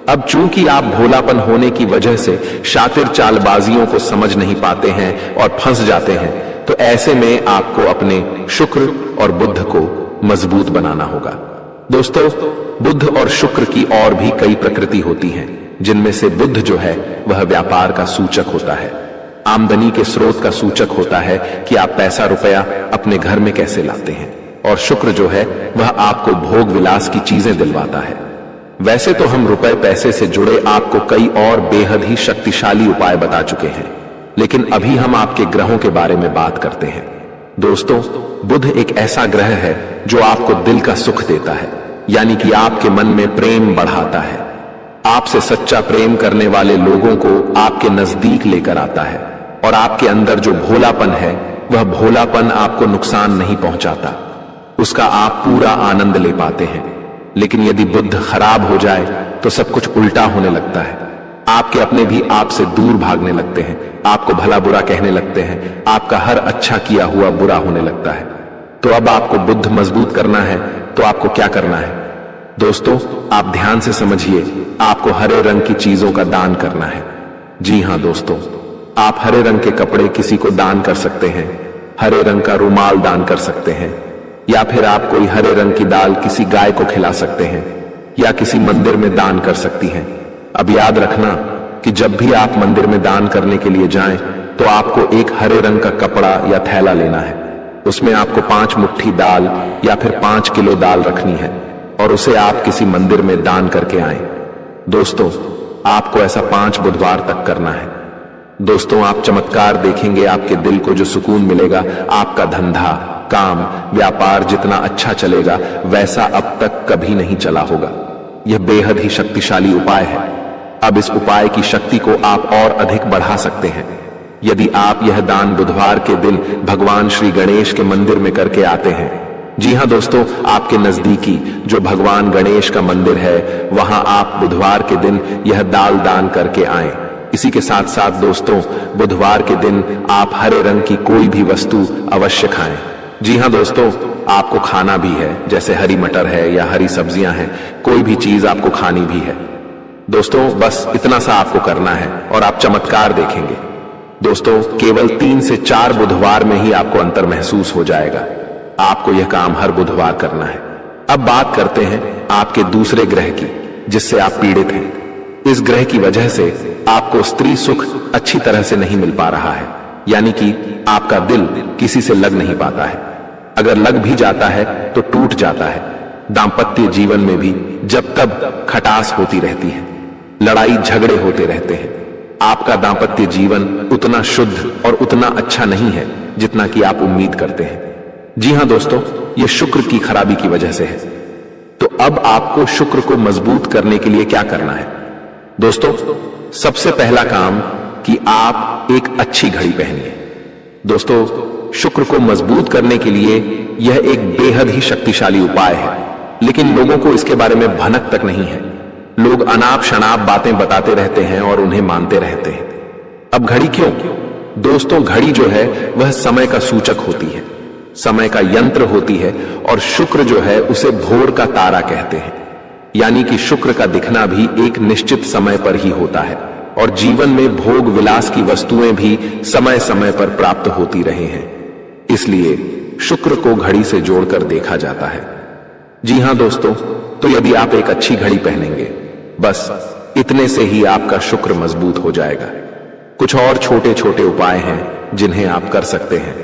Speaker 3: अब चूंकि आप भोलापन होने की वजह से शातिर चालबाजियों को समझ नहीं पाते हैं और फंस जाते हैं, तो ऐसे में आपको अपने शुक्र और बुध को मजबूत बनाना होगा। दोस्तों, बुध और शुक्र की और भी कई प्रकृति होती हैं, जिनमें से बुध जो है वह व्यापार का सूचक होता है, आमदनी के स्रोत का सूचक होता है कि आप पैसा रुपया अपने घर में कैसे लाते हैं। और शुक्र जो है वह आपको भोग विलास की चीजें दिलवाता है। वैसे तो हम रुपए पैसे से जुड़े आपको कई और बेहद ही शक्तिशाली उपाय बता चुके हैं, लेकिन अभी हम आपके ग्रहों के बारे में बात करते हैं। दोस्तों, बुध एक ऐसा ग्रह है जो आपको दिल का सुख देता है, यानी कि आपके मन में प्रेम बढ़ाता है। आपसे सच्चा प्रेम करने वाले लोगों को आपके नजदीक लेकर आता है, और आपके अंदर जो भोलापन है वह भोलापन आपको नुकसान नहीं पहुंचाता, उसका आप पूरा आनंद ले पाते हैं। लेकिन यदि बुध खराब हो जाए तो सब कुछ उल्टा होने लगता है। आपके अपने भी आपसे दूर भागने लगते हैं, आपको भला बुरा कहने लगते हैं, आपका हर अच्छा किया हुआ बुरा होने लगता है। तो अब आपको बुध मजबूत करना है तो आपको क्या करना है? दोस्तों, आप ध्यान से समझिए, आपको हरे रंग की चीजों का दान करना है। जी हां दोस्तों, आप हरे रंग के कपड़े किसी को दान कर सकते हैं, हरे रंग का रुमाल दान कर सकते हैं, या फिर आप कोई हरे रंग की दाल किसी गाय को खिला सकते हैं, या किसी मंदिर में दान कर सकती हैं। अब याद रखना कि जब भी आप मंदिर में दान करने के लिए जाएं तो आपको एक हरे रंग का कपड़ा या थैला लेना है। उसमें आपको 5 मुट्ठी दाल या फिर 5 किलो दाल रखनी है, और उसे आप किसी मंदिर में दान करके आएं। दोस्तों, आपको ऐसा 5 बुधवार तक करना है। दोस्तों, आप चमत्कार देखेंगे, आपके दिल को जो सुकून मिलेगा, आपका धंधा, काम, व्यापार जितना अच्छा चलेगा वैसा अब तक कभी नहीं चला होगा। यह बेहद ही शक्तिशाली उपाय है। अब इस उपाय की शक्ति को आप और अधिक बढ़ा सकते हैं यदि आप यह दान बुधवार के दिन भगवान श्री गणेश के मंदिर में करके आते हैं। जी हां दोस्तों, आपके नजदीकी जो भगवान गणेश का मंदिर है वहां आप बुधवार के दिन यह दाल दान करके आएं। इसी के साथ साथ दोस्तों, बुधवार के दिन आप हरे रंग की कोई भी वस्तु अवश्य खाएं। जी हां दोस्तों, आपको खाना भी है, जैसे हरी मटर है या हरी सब्जियां हैं, कोई भी चीज आपको खानी भी है। दोस्तों, बस इतना सा आपको करना है और आप चमत्कार देखेंगे। दोस्तों, केवल 3 से 4 बुधवार में ही आपको अंतर महसूस हो जाएगा। आपको यह काम हर बुधवार करना है। अब बात करते हैं आपके दूसरे ग्रह की, जिससे आप पीड़ित हैं। इस ग्रह की वजह से आपको स्त्री सुख अच्छी तरह से नहीं मिल पा रहा है, यानी कि आपका दिल किसी से लग नहीं पाता है। अगर लग भी जाता है तो टूट जाता है। दांपत्य जीवन में भी जब तब खटास होती रहती है, लड़ाई झगड़े होते रहते हैं। आपका दांपत्य जीवन उतना शुद्ध और उतना अच्छा नहीं है जितना कि आप उम्मीद करते हैं। जी हां दोस्तों, यह शुक्र की खराबी की वजह से है। तो अब आपको शुक्र को मजबूत करने के लिए क्या करना है? दोस्तों, सबसे पहला काम कि आप एक अच्छी घड़ी पहनिए। दोस्तों, शुक्र को मजबूत करने के लिए यह एक बेहद ही शक्तिशाली उपाय है, लेकिन लोगों को इसके बारे में भनक तक नहीं है। लोग अनाप शनाप बातें बताते रहते हैं और उन्हें मानते रहते हैं। अब घड़ी क्यों? दोस्तों, घड़ी जो है वह समय का सूचक होती है, समय का यंत्र होती है, और शुक्र जो है उसे भोर का तारा कहते हैं। यानी कि शुक्र का दिखना भी एक निश्चित समय पर ही होता है, और जीवन में भोग विलास की वस्तुएं भी समय समय पर प्राप्त होती रहे हैं। इसलिए शुक्र को घड़ी से जोड़कर देखा जाता है। जी हां दोस्तों, तो यदि आप एक अच्छी घड़ी पहनेंगे, बस इतने से ही आपका शुक्र मजबूत हो जाएगा। कुछ और छोटे छोटे उपाय हैं जिन्हें आप कर सकते हैं,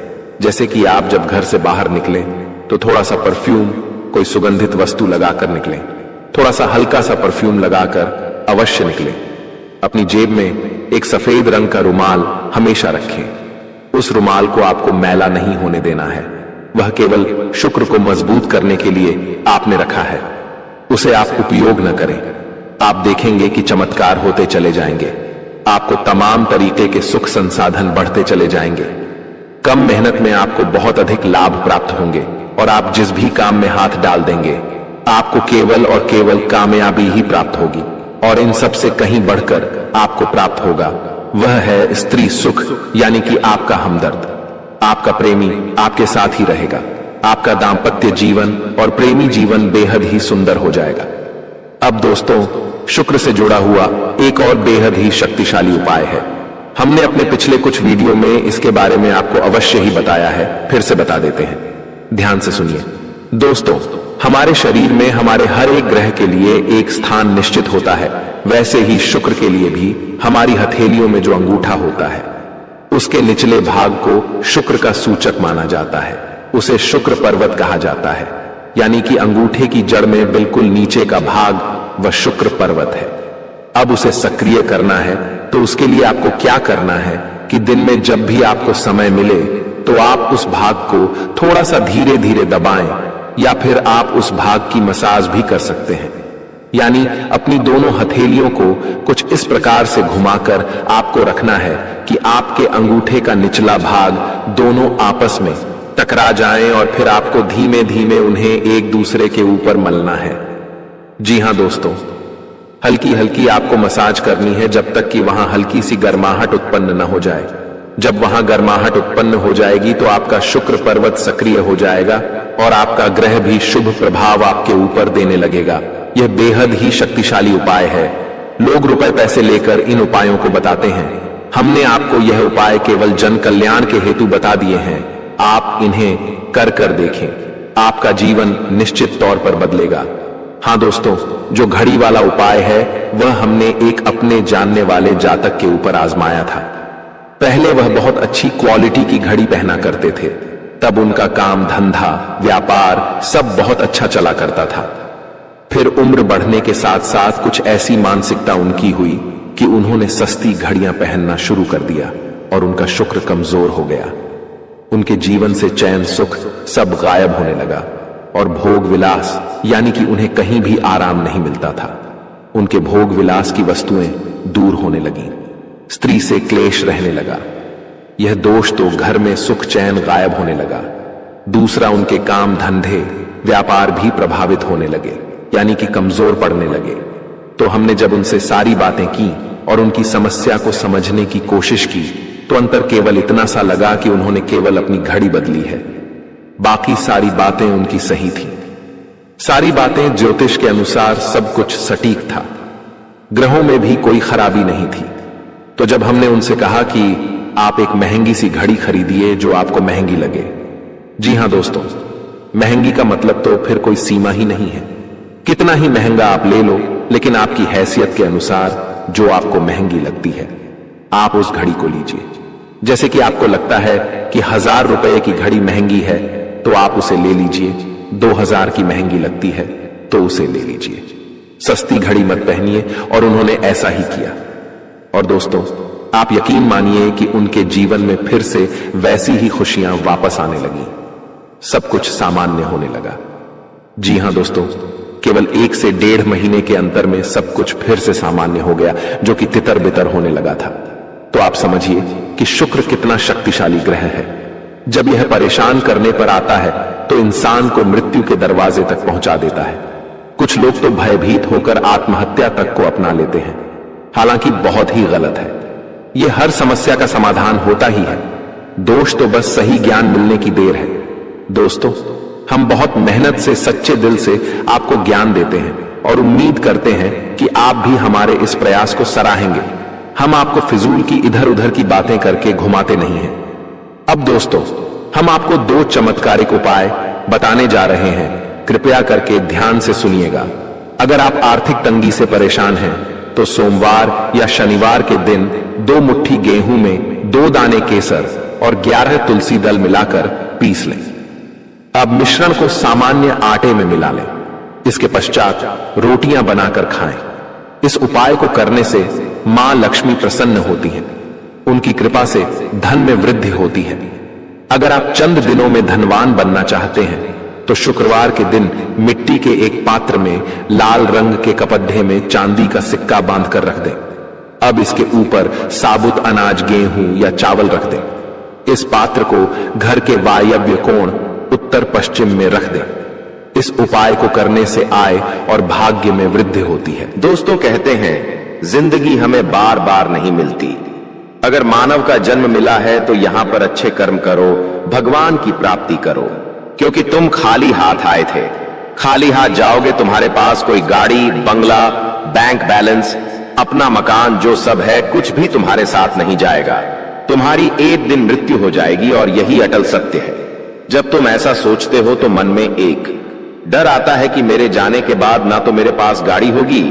Speaker 3: जैसे कि आप जब घर से बाहर निकलें तो थोड़ा सा परफ्यूम, कोई सुगंधित वस्तु लगाकर निकलें। थोड़ा सा हल्का सा परफ्यूम लगाकर अवश्य निकलें। अपनी जेब में एक सफेद रंग का रुमाल हमेशा रखें। उस रुमाल को आपको मैला नहीं होने देना है, वह केवल शुक्र को मजबूत करने के लिए आपने रखा है। उसे आप उपयोग न करें। आप देखेंगे कि चमत्कार होते चले जाएंगे। आपको तमाम तरीके के सुख संसाधन बढ़ते चले जाएंगे। कम मेहनत में आपको बहुत अधिक लाभ प्राप्त होंगे, और आप जिस भी काम में हाथ डाल देंगे आपको केवल और केवल कामयाबी ही प्राप्त होगी। और इन सब से कहीं बढ़कर आपको प्राप्त होगा वह है स्त्री सुख, यानी कि आपका हमदर्द। आपका प्रेमी आपके साथ ही रहेगा। आपका दांपत्य जीवन और प्रेमी जीवन बेहद ही सुंदर हो जाएगा। अब दोस्तों, शुक्र से जुड़ा हुआ एक और बेहद ही शक्तिशाली उपाय है। हमने अपने पिछले कुछ वीडियो में इसके बारे में आपको अवश्य ही बताया है, फिर से बता देते हैं। ध्यान से सुनिए दोस्तों। हमारे शरीर में हमारे हर एक ग्रह के लिए एक स्थान निश्चित होता है। वैसे ही शुक्र के लिए भी हमारी हथेलियों में जो अंगूठा होता है उसके निचले भाग को शुक्र का सूचक माना जाता है। उसे शुक्र पर्वत कहा जाता है, यानी कि अंगूठे की जड़ में बिल्कुल नीचे का भाग वह शुक्र पर्वत है। अब उसे सक्रिय करना है तो उसके लिए आपको क्या करना है कि दिन में जब भी आपको समय मिले तो आप उस भाग को थोड़ा सा धीरे धीरे दबाएं, या फिर आप उस भाग की मसाज भी कर सकते हैं। यानी अपनी दोनों हथेलियों को कुछ इस प्रकार से घुमाकर आपको रखना है कि आपके अंगूठे का निचला भाग दोनों आपस में टकरा जाएं, और फिर आपको धीमे धीमे उन्हें एक दूसरे के ऊपर मलना है। जी हां दोस्तों, हल्की हल्की आपको मसाज करनी है जब तक कि वहां हल्की सी गर्माहट उत्पन्न न हो जाए। जब वहां गर्माहट उत्पन्न हो जाएगी तो आपका शुक्र पर्वत सक्रिय हो जाएगा और आपका ग्रह भी शुभ प्रभाव आपके ऊपर देने लगेगा। यह बेहद ही शक्तिशाली उपाय है। लोग रुपए पैसे लेकर इन उपायों को बताते हैं। हमने आपको यह उपाय केवल जन कल्याण के हेतु बता दिए हैं। आप इन्हें कर कर देखें, आपका जीवन निश्चित तौर पर बदलेगा। हाँ दोस्तों, जो घड़ी वाला उपाय है वह हमने एक अपने जानने वाले जातक के ऊपर आजमाया था। पहले वह बहुत अच्छी क्वालिटी की घड़ी पहना करते थे। तब उनका काम धंधा व्यापार सब बहुत अच्छा चला करता था। फिर उम्र बढ़ने के साथ साथ कुछ ऐसी मानसिकता उनकी हुई कि उन्होंने सस्ती घड़ियां पहनना शुरू कर दिया और उनका शुक्र कमजोर हो गया। उनके जीवन से चैन सुख सब गायब होने लगा और भोग विलास यानी कि उन्हें कहीं भी आराम नहीं मिलता था। उनके भोग विलास की वस्तुएं दूर होने लगी। स्त्री से क्लेश रहने लगा। यह दोष तो घर में सुख चैन गायब होने लगा। दूसरा, उनके काम धंधे व्यापार भी प्रभावित होने लगे, यानी कि कमजोर पड़ने लगे। तो हमने जब उनसे सारी बातें की और उनकी समस्या को समझने की कोशिश की तो अंतर केवल इतना सा लगा कि उन्होंने केवल अपनी घड़ी बदली है। बाकी सारी बातें उनकी सही थी। सारी बातें ज्योतिष के अनुसार सब कुछ सटीक था। ग्रहों में भी कोई खराबी नहीं थी। तो जब हमने उनसे कहा कि आप एक महंगी सी घड़ी खरीदिए जो आपको महंगी लगे। जी हां दोस्तों, महंगी का मतलब तो फिर कोई सीमा ही नहीं है। कितना ही महंगा आप ले लो, लेकिन आपकी हैसियत के अनुसार जो आपको महंगी लगती है आप उस घड़ी को लीजिए। जैसे कि आपको लगता है कि 1000 रुपए की घड़ी महंगी है तो आप उसे ले लीजिए। 2000 की महंगी लगती है तो उसे ले लीजिए। सस्ती घड़ी मत पहनिए, और उन्होंने ऐसा ही किया। और दोस्तों, आप यकीन मानिए कि उनके जीवन में फिर से वैसी ही खुशियां वापस आने लगी। सब कुछ सामान्य होने लगा। जी हां दोस्तों, केवल 1 से 1.5 महीने के अंतर में सब कुछ फिर से सामान्य हो गया, जो कि तितर बितर होने लगा था। तो आप समझिए कि शुक्र कितना शक्तिशाली ग्रह है। जब यह परेशान करने पर आता है तो इंसान को मृत्यु के दरवाजे तक पहुंचा देता है। कुछ लोग तो भयभीत होकर आत्महत्या तक को अपना लेते हैं, हालांकि बहुत ही गलत है। यह हर समस्या का समाधान होता ही है, दोष तो बस सही ज्ञान मिलने की देर है। दोस्तों, हम बहुत मेहनत से सच्चे दिल से आपको ज्ञान देते हैं और उम्मीद करते हैं कि आप भी हमारे इस प्रयास को सराहेंगे। हम आपको फिजूल की इधर उधर की बातें करके घुमाते नहीं हैं। अब दोस्तों, हम आपको 2 चमत्कारिक उपाय बताने जा रहे हैं, कृपया करके ध्यान से सुनिएगा। अगर आप आर्थिक तंगी से परेशान हैं तो सोमवार या शनिवार के दिन 2 मुट्ठी गेहूं में 2 दाने केसर और 11 तुलसी दल मिलाकर पीस लें। अब मिश्रण को सामान्य आटे में मिला लें। इसके पश्चात रोटियां बनाकर खाएं। इस उपाय को करने से मां लक्ष्मी प्रसन्न होती हैं, उनकी कृपा से धन में वृद्धि होती है। अगर आप चंद दिनों में धनवान बनना चाहते हैं तो शुक्रवार के दिन मिट्टी के एक पात्र में लाल रंग के कपड्ढे में चांदी का सिक्का बांधकर रख दें। अब इसके ऊपर साबुत अनाज, गेहूं या चावल रख दें। इस पात्र को घर के वायव्य कोण उत्तर पश्चिम में रख दें। इस उपाय को करने से आय और भाग्य में वृद्धि होती है।
Speaker 1: दोस्तों, कहते हैं जिंदगी हमें बार बार नहीं मिलती। अगर मानव का जन्म मिला है तो यहां पर अच्छे कर्म करो, भगवान की प्राप्ति करो, क्योंकि तुम खाली हाथ आए थे। खाली हाथ जाओगे, तुम्हारे पास कोई गाड़ी, बंगला, बैंक बैलेंस, अपना मकान, जो सब है कुछ भी तुम्हारे साथ नहीं जाएगा। तुम्हारी एक दिन मृत्यु हो जाएगी और यही अटल सत्य है। जब तुम ऐसा सोचते हो तो मन में एक डर आता है कि मेरे जाने के बाद ना तो मेरे पास गाड़ी होगी,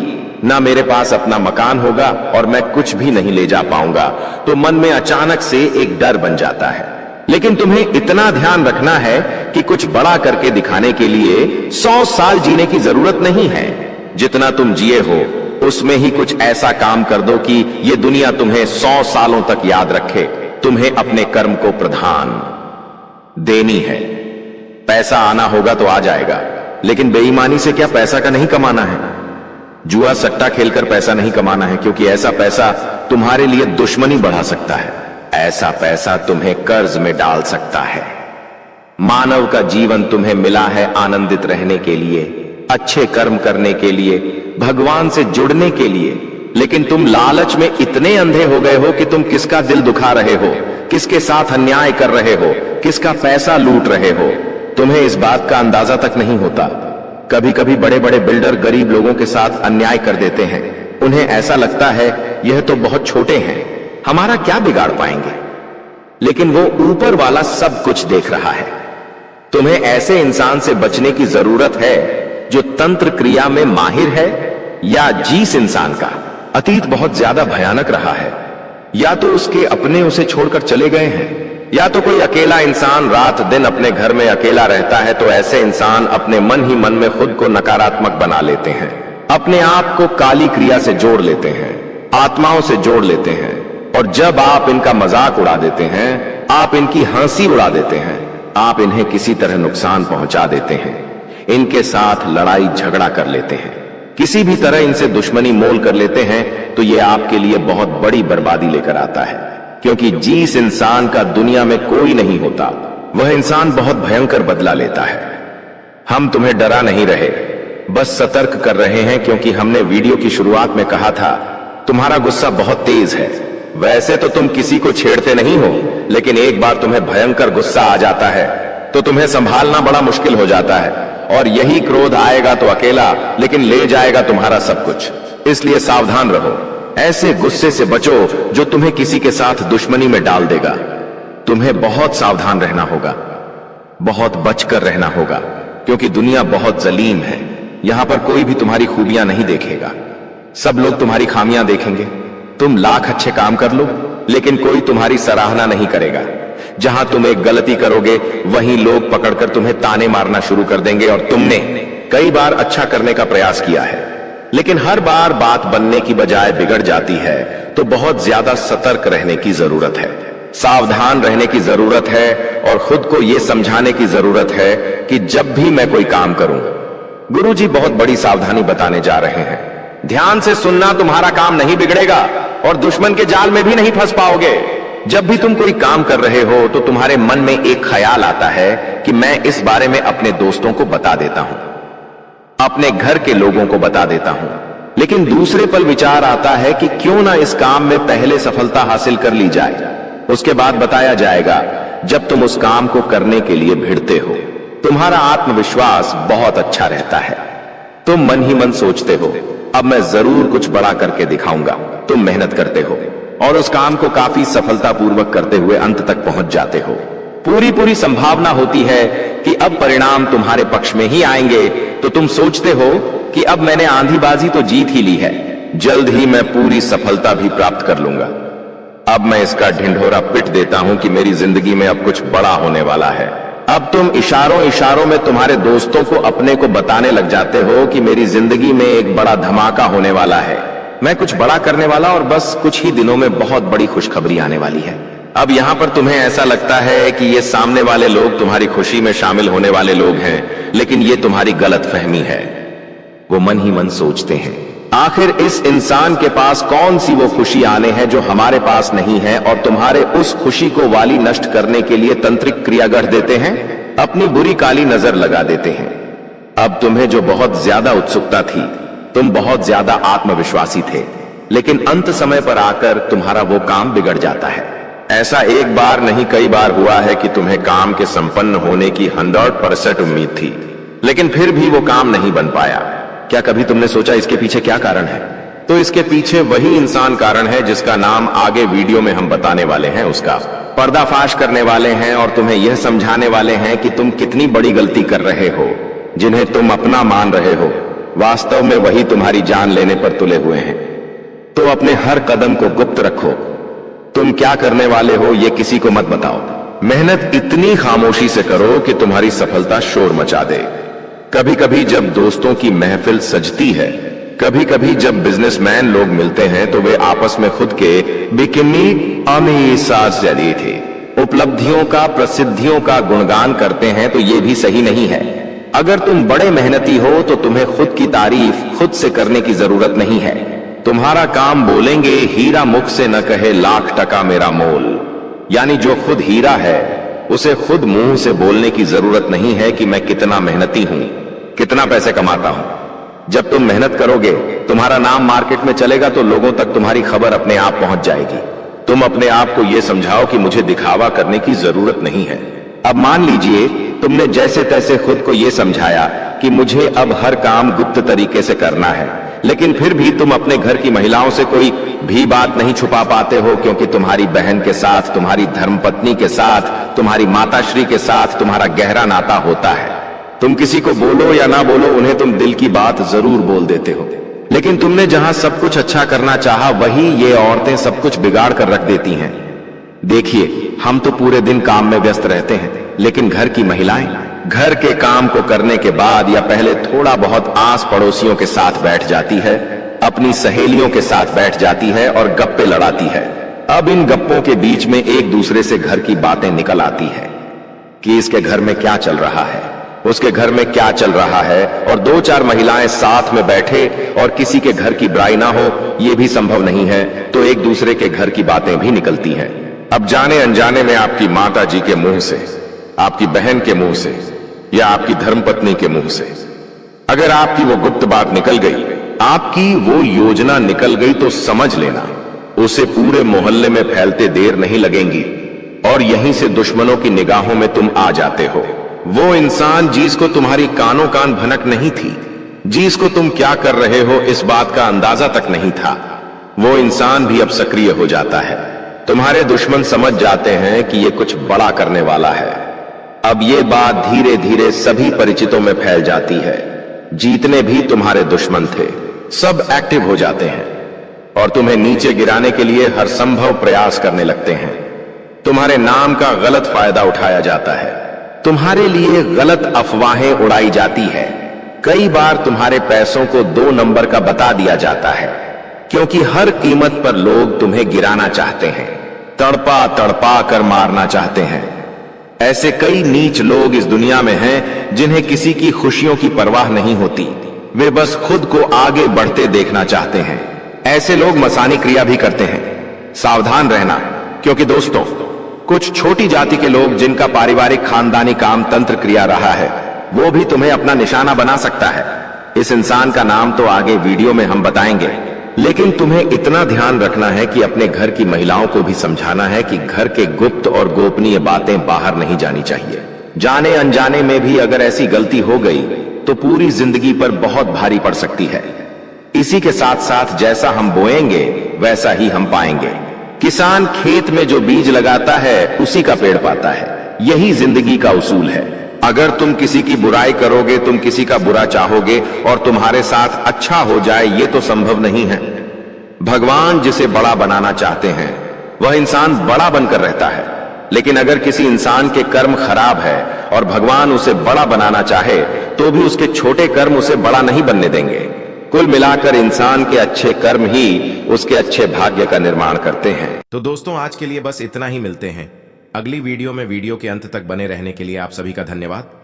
Speaker 1: ना मेरे पास अपना मकान होगा और मैं कुछ भी नहीं ले जा पाऊंगा। तो मन में अचानक से एक डर बन जाता है। लेकिन तुम्हें इतना ध्यान रखना है कि कुछ बड़ा करके दिखाने के लिए 100 साल जीने की जरूरत नहीं है। जितना तुम जिए हो उसमें ही कुछ ऐसा काम कर दो कि ये दुनिया तुम्हें 100 सालों तक याद रखे। तुम्हें अपने कर्म को प्रधान देनी है। पैसा आना होगा तो आ जाएगा, लेकिन बेईमानी से क्या पैसा का नहीं कमाना है। जुआ सट्टा खेलकर पैसा नहीं कमाना है, क्योंकि ऐसा पैसा तुम्हारे लिए दुश्मनी बढ़ा सकता है। ऐसा पैसा तुम्हें कर्ज में डाल सकता है। मानव का जीवन तुम्हें मिला है आनंदित रहने के लिए, अच्छे कर्म करने के लिए, भगवान से जुड़ने के लिए। लेकिन तुम लालच में इतने अंधे हो गए हो कि तुम किसका दिल दुखा रहे हो, किसके साथ अन्याय कर रहे हो, किसका पैसा लूट रहे हो। तुम्हें इस बात का अंदाजा तक नहीं होता। कभी कभी बड़े बड़े बिल्डर गरीब लोगों के साथ अन्याय कर देते हैं। उन्हें ऐसा लगता है यह तो बहुत छोटे हैं, हमारा क्या बिगाड़ पाएंगे। लेकिन वो ऊपर वाला सब कुछ देख रहा है। तुम्हें ऐसे इंसान से बचने की जरूरत है जो तंत्र क्रिया में माहिर है, या जीस इंसान का। अतीत बहुत ज्यादा भयानक रहा है। या तो उसके अपने उसे छोड़कर चले गए हैं, या तो कोई अकेला इंसान रात दिन अपने घर में अकेला रहता है। तो ऐसे इंसान अपने मन ही मन में खुद को नकारात्मक बना लेते हैं, अपने आप को काली क्रिया से जोड़ लेते हैं, आत्माओं से जोड़ लेते हैं। और जब आप इनका मजाक उड़ा देते हैं, आप इनकी हंसी उड़ा देते हैं, आप इन्हें किसी तरह नुकसान पहुंचा देते हैं, इनके साथ लड़ाई झगड़ा कर लेते हैं, किसी भी तरह इनसे दुश्मनी मोल कर लेते हैं, तो ये आपके लिए बहुत बड़ी बर्बादी लेकर आता है। क्योंकि जिस इंसान का दुनिया में कोई नहीं होता, वह इंसान बहुत भयंकर बदला लेता है। हम तुम्हें डरा नहीं रहे, बस सतर्क कर रहे हैं, क्योंकि हमने वीडियो की शुरुआत में कहा था तुम्हारा गुस्सा बहुत तेज है। वैसे तो तुम किसी को छेड़ते नहीं हो, लेकिन एक बार तुम्हें भयंकर गुस्सा आ जाता है तो तुम्हें संभालना बड़ा मुश्किल हो जाता है। और यही क्रोध आएगा तो अकेला, लेकिन ले जाएगा तुम्हारा सब कुछ। इसलिए सावधान रहो, ऐसे गुस्से से बचो जो तुम्हें किसी के साथ दुश्मनी में डाल देगा। तुम्हें बहुत सावधान रहना होगा, बहुत बचकर रहना होगा, क्योंकि दुनिया बहुत जलीम है। यहां पर कोई भी तुम्हारी खूबियां नहीं देखेगा, सब लोग तुम्हारी खामियां देखेंगे। तुम लाख अच्छे काम कर लो, लेकिन कोई तुम्हारी सराहना नहीं करेगा। जहां तुम एक गलती करोगे, वहीं लोग पकड़कर तुम्हें ताने मारना शुरू कर देंगे। और तुमने कई बार अच्छा करने का प्रयास किया है, लेकिन हर बार बात बनने की बजाय बिगड़ जाती है। तो बहुत ज्यादा सतर्क रहने की जरूरत है, सावधान रहने की जरूरत है, और खुद को यह समझाने की जरूरत है कि जब भी मैं कोई काम करूं, गुरुजी बहुत बड़ी सावधानी बताने जा रहे हैं। ध्यान से सुनना, तुम्हारा काम नहीं बिगड़ेगा और दुश्मन के जाल में भी नहीं फंस पाओगे।
Speaker 3: जब भी तुम कोई काम कर रहे हो तो तुम्हारे मन में एक ख्याल आता है कि मैं इस बारे में अपने दोस्तों को बता देता हूं, अपने घर के लोगों को बता देता हूं। लेकिन दूसरे पल विचार आता है कि क्यों ना इस काम में पहले सफलता हासिल कर ली जाए, उसके बाद बताया जाएगा। जब तुम उस काम को करने के लिए भिड़ते हो, तुम्हारा आत्मविश्वास बहुत अच्छा रहता है। तुम मन ही मन सोचते हो, अब मैं जरूर कुछ बड़ा करके दिखाऊंगा। तुम मेहनत करते हो और उस काम को काफी सफलतापूर्वक करते हुए अंत तक पहुंच जाते हो। पूरी संभावना होती है कि अब परिणाम तुम्हारे पक्ष में ही आएंगे, तो तुम सोचते हो कि अब मैंने आंधीबाजी तो जीत ही ली है, जल्द ही मैं पूरी सफलता भी प्राप्त कर लूंगा। अब मैं इसका ढिंढोरा पिट देता हूं कि मेरी जिंदगी में अब कुछ बड़ा होने वाला है। अब तुम इशारों में तुम्हारे दोस्तों को अपने को बताने लग जाते हो कि मेरी जिंदगी में एक बड़ा धमाका होने वाला है, मैं कुछ बड़ा करने वाला और बस कुछ ही दिनों में बहुत बड़ी खुशखबरी आने वाली है। अब यहां पर तुम्हें ऐसा लगता है कि ये सामने वाले लोग तुम्हारी खुशी में शामिल होने वाले लोग हैं, लेकिन ये तुम्हारी गलतफहमी है। वो मन ही मन सोचते हैं, आखिर इस इंसान के पास कौन सी वो खुशी आने हैं जो हमारे पास नहीं है, और तुम्हारे उस खुशी को वाली नष्ट करने के लिए तंत्रिक क्रिया गढ़ देते हैं, अपनी बुरी काली नजर लगा देते हैं। अब तुम्हें जो बहुत ज्यादा उत्सुकता थी, तुम बहुत ज्यादा आत्मविश्वासी थे, लेकिन अंत समय पर आकर तुम्हारा वो काम बिगड़ जाता है। ऐसा एक बार नहीं कई बार हुआ है कि तुम्हें काम के संपन्न होने की 100% उम्मीद थी, लेकिन फिर भी वो काम नहीं बन पाया। क्या कभी तुमने सोचा इसके पीछे क्या कारण है? तो इसके पीछे वही इंसान कारण है जिसका नाम आगे वीडियो में हम बताने वाले हैं। उसका पर्दाफाश करने वाले हैं और तुम्हें यह समझाने वाले हैं कि तुम कितनी बड़ी गलती कर रहे हो। जिन्हें तुम अपना मान रहे हो, वास्तव में वही तुम्हारी जान लेने पर तुले हुए हैं। तो अपने हर कदम को गुप्त रखो। तुम क्या करने वाले हो ये किसी को मत बताओ। मेहनत इतनी खामोशी से करो कि तुम्हारी सफलता शोर मचा दे। कभी कभी जब दोस्तों की महफिल सजती है, कभी कभी जब बिजनेसमैन लोग मिलते हैं, तो वे आपस में खुद के बिकिनी अमीसाज जरिए थे उपलब्धियों का, प्रसिद्धियों का गुणगान करते हैं, तो ये भी सही नहीं है। अगर तुम बड़े मेहनती हो तो तुम्हें खुद की तारीफ खुद से करने की जरूरत नहीं है। तुम्हारा काम बोलेंगे, हीरा मुख से न कहे लाख टका मेरा मोल। यानी जो खुद हीरा है उसे खुद मुंह से बोलने की जरूरत नहीं है कि मैं कितना मेहनती हूं, कितना पैसे कमाता हूं। जब तुम मेहनत करोगे, तुम्हारा नाम मार्केट में चलेगा, तो लोगों तक तुम्हारी खबर अपने आप पहुंच जाएगी। तुम अपने आप को यह समझाओ कि मुझे दिखावा करने की जरूरत नहीं है। अब मान लीजिए तुमने जैसे तैसे खुद को यह समझाया कि मुझे अब हर काम गुप्त तरीके से करना है, लेकिन फिर भी तुम अपने घर की महिलाओं से कोई भी बात नहीं छुपा पाते हो, क्योंकि तुम्हारी बहन के साथ, तुम्हारी धर्मपत्नी के साथ, तुम्हारी माताश्री के साथ तुम्हारा गहरा नाता होता है। तुम किसी को बोलो या ना बोलो, उन्हें तुम दिल की बात जरूर बोल देते हो। लेकिन तुमने जहां सब कुछ अच्छा करना चाहा, वही ये औरतें सब कुछ बिगाड़ कर रख देती हैं। देखिए, हम तो पूरे दिन काम में व्यस्त रहते हैं, लेकिन घर की महिलाएं घर के काम को करने के बाद या पहले थोड़ा बहुत आस पड़ोसियों के साथ बैठ जाती है, अपनी सहेलियों के साथ बैठ जाती है और गप्पे लड़ाती है। अब इन गप्पों के बीच में एक दूसरे से घर की बातें निकल आती है कि इसके घर में क्या चल रहा है, उसके घर में क्या चल रहा है, और दो चार महिलाएं साथ में बैठे और किसी के घर की बुराई ना हो, यह भी संभव नहीं है, तो एक दूसरे के घर की बातें भी निकलती हैं। अब जाने अनजाने में आपकी माता जी के मुंह से, आपकी बहन के मुंह से या आपकी धर्मपत्नी के मुंह से अगर आपकी वो गुप्त बात निकल गई, आपकी वो योजना निकल गई, तो समझ लेना उसे पूरे मोहल्ले में फैलते देर नहीं लगेगी और यहीं से दुश्मनों की निगाहों में तुम आ जाते हो। वो इंसान जिसको तुम्हारी कानों कान भनक नहीं थी, जिसको तुम क्या कर रहे हो इस बात का अंदाजा तक नहीं था, वो इंसान भी अब सक्रिय हो जाता है। तुम्हारे दुश्मन समझ जाते हैं कि ये कुछ बड़ा करने वाला है। अब ये बात धीरे धीरे सभी परिचितों में फैल जाती है। जीतने भी तुम्हारे दुश्मन थे, सब एक्टिव हो जाते हैं और तुम्हें नीचे गिराने के लिए हर संभव प्रयास करने लगते हैं। तुम्हारे नाम का गलत फायदा उठाया जाता है, तुम्हारे लिए गलत अफवाहें उड़ाई जाती है। कई बार तुम्हारे पैसों को 2 नंबर का बता दिया जाता है, क्योंकि हर कीमत पर लोग तुम्हें गिराना चाहते हैं, तड़पा तड़पा कर मारना चाहते हैं। ऐसे कई नीच लोग इस दुनिया में हैं जिन्हें किसी की खुशियों की परवाह नहीं होती, वे बस खुद को आगे बढ़ते देखना चाहते हैं। ऐसे लोग मसानी क्रिया भी करते हैं। सावधान रहना, क्योंकि दोस्तों, कुछ छोटी जाति के लोग जिनका पारिवारिक खानदानी काम तंत्र क्रिया रहा है, वो भी तुम्हें अपना निशाना बना सकता है। इस इंसान का नाम तो आगे वीडियो में हम बताएंगे, लेकिन तुम्हें इतना ध्यान रखना है कि अपने घर की महिलाओं को भी समझाना है कि घर के गुप्त और गोपनीय बातें बाहर नहीं जानी चाहिए। जाने अनजाने में भी अगर ऐसी गलती हो गई तो पूरी जिंदगी पर बहुत भारी पड़ सकती है। इसी के साथ साथ जैसा हम बोएंगे वैसा ही हम पाएंगे। किसान खेत में जो बीज लगाता है उसी का पेड़ पाता है। यही जिंदगी का उसूल है। अगर तुम किसी की बुराई करोगे, तुम किसी का बुरा चाहोगे और तुम्हारे साथ अच्छा हो जाए, ये तो संभव नहीं है। भगवान जिसे बड़ा बनाना चाहते हैं वह इंसान बड़ा बनकर रहता है, लेकिन अगर किसी इंसान के कर्म खराब है और भगवान उसे बड़ा बनाना चाहे तो भी उसके छोटे कर्म उसे बड़ा नहीं बनने देंगे। कुल मिलाकर इंसान के अच्छे कर्म ही उसके अच्छे भाग्य का निर्माण करते हैं।
Speaker 1: तो दोस्तों, आज के लिए बस इतना ही। मिलते हैं अगली वीडियो में। वीडियो के अंत तक बने रहने के लिए आप सभी का धन्यवाद।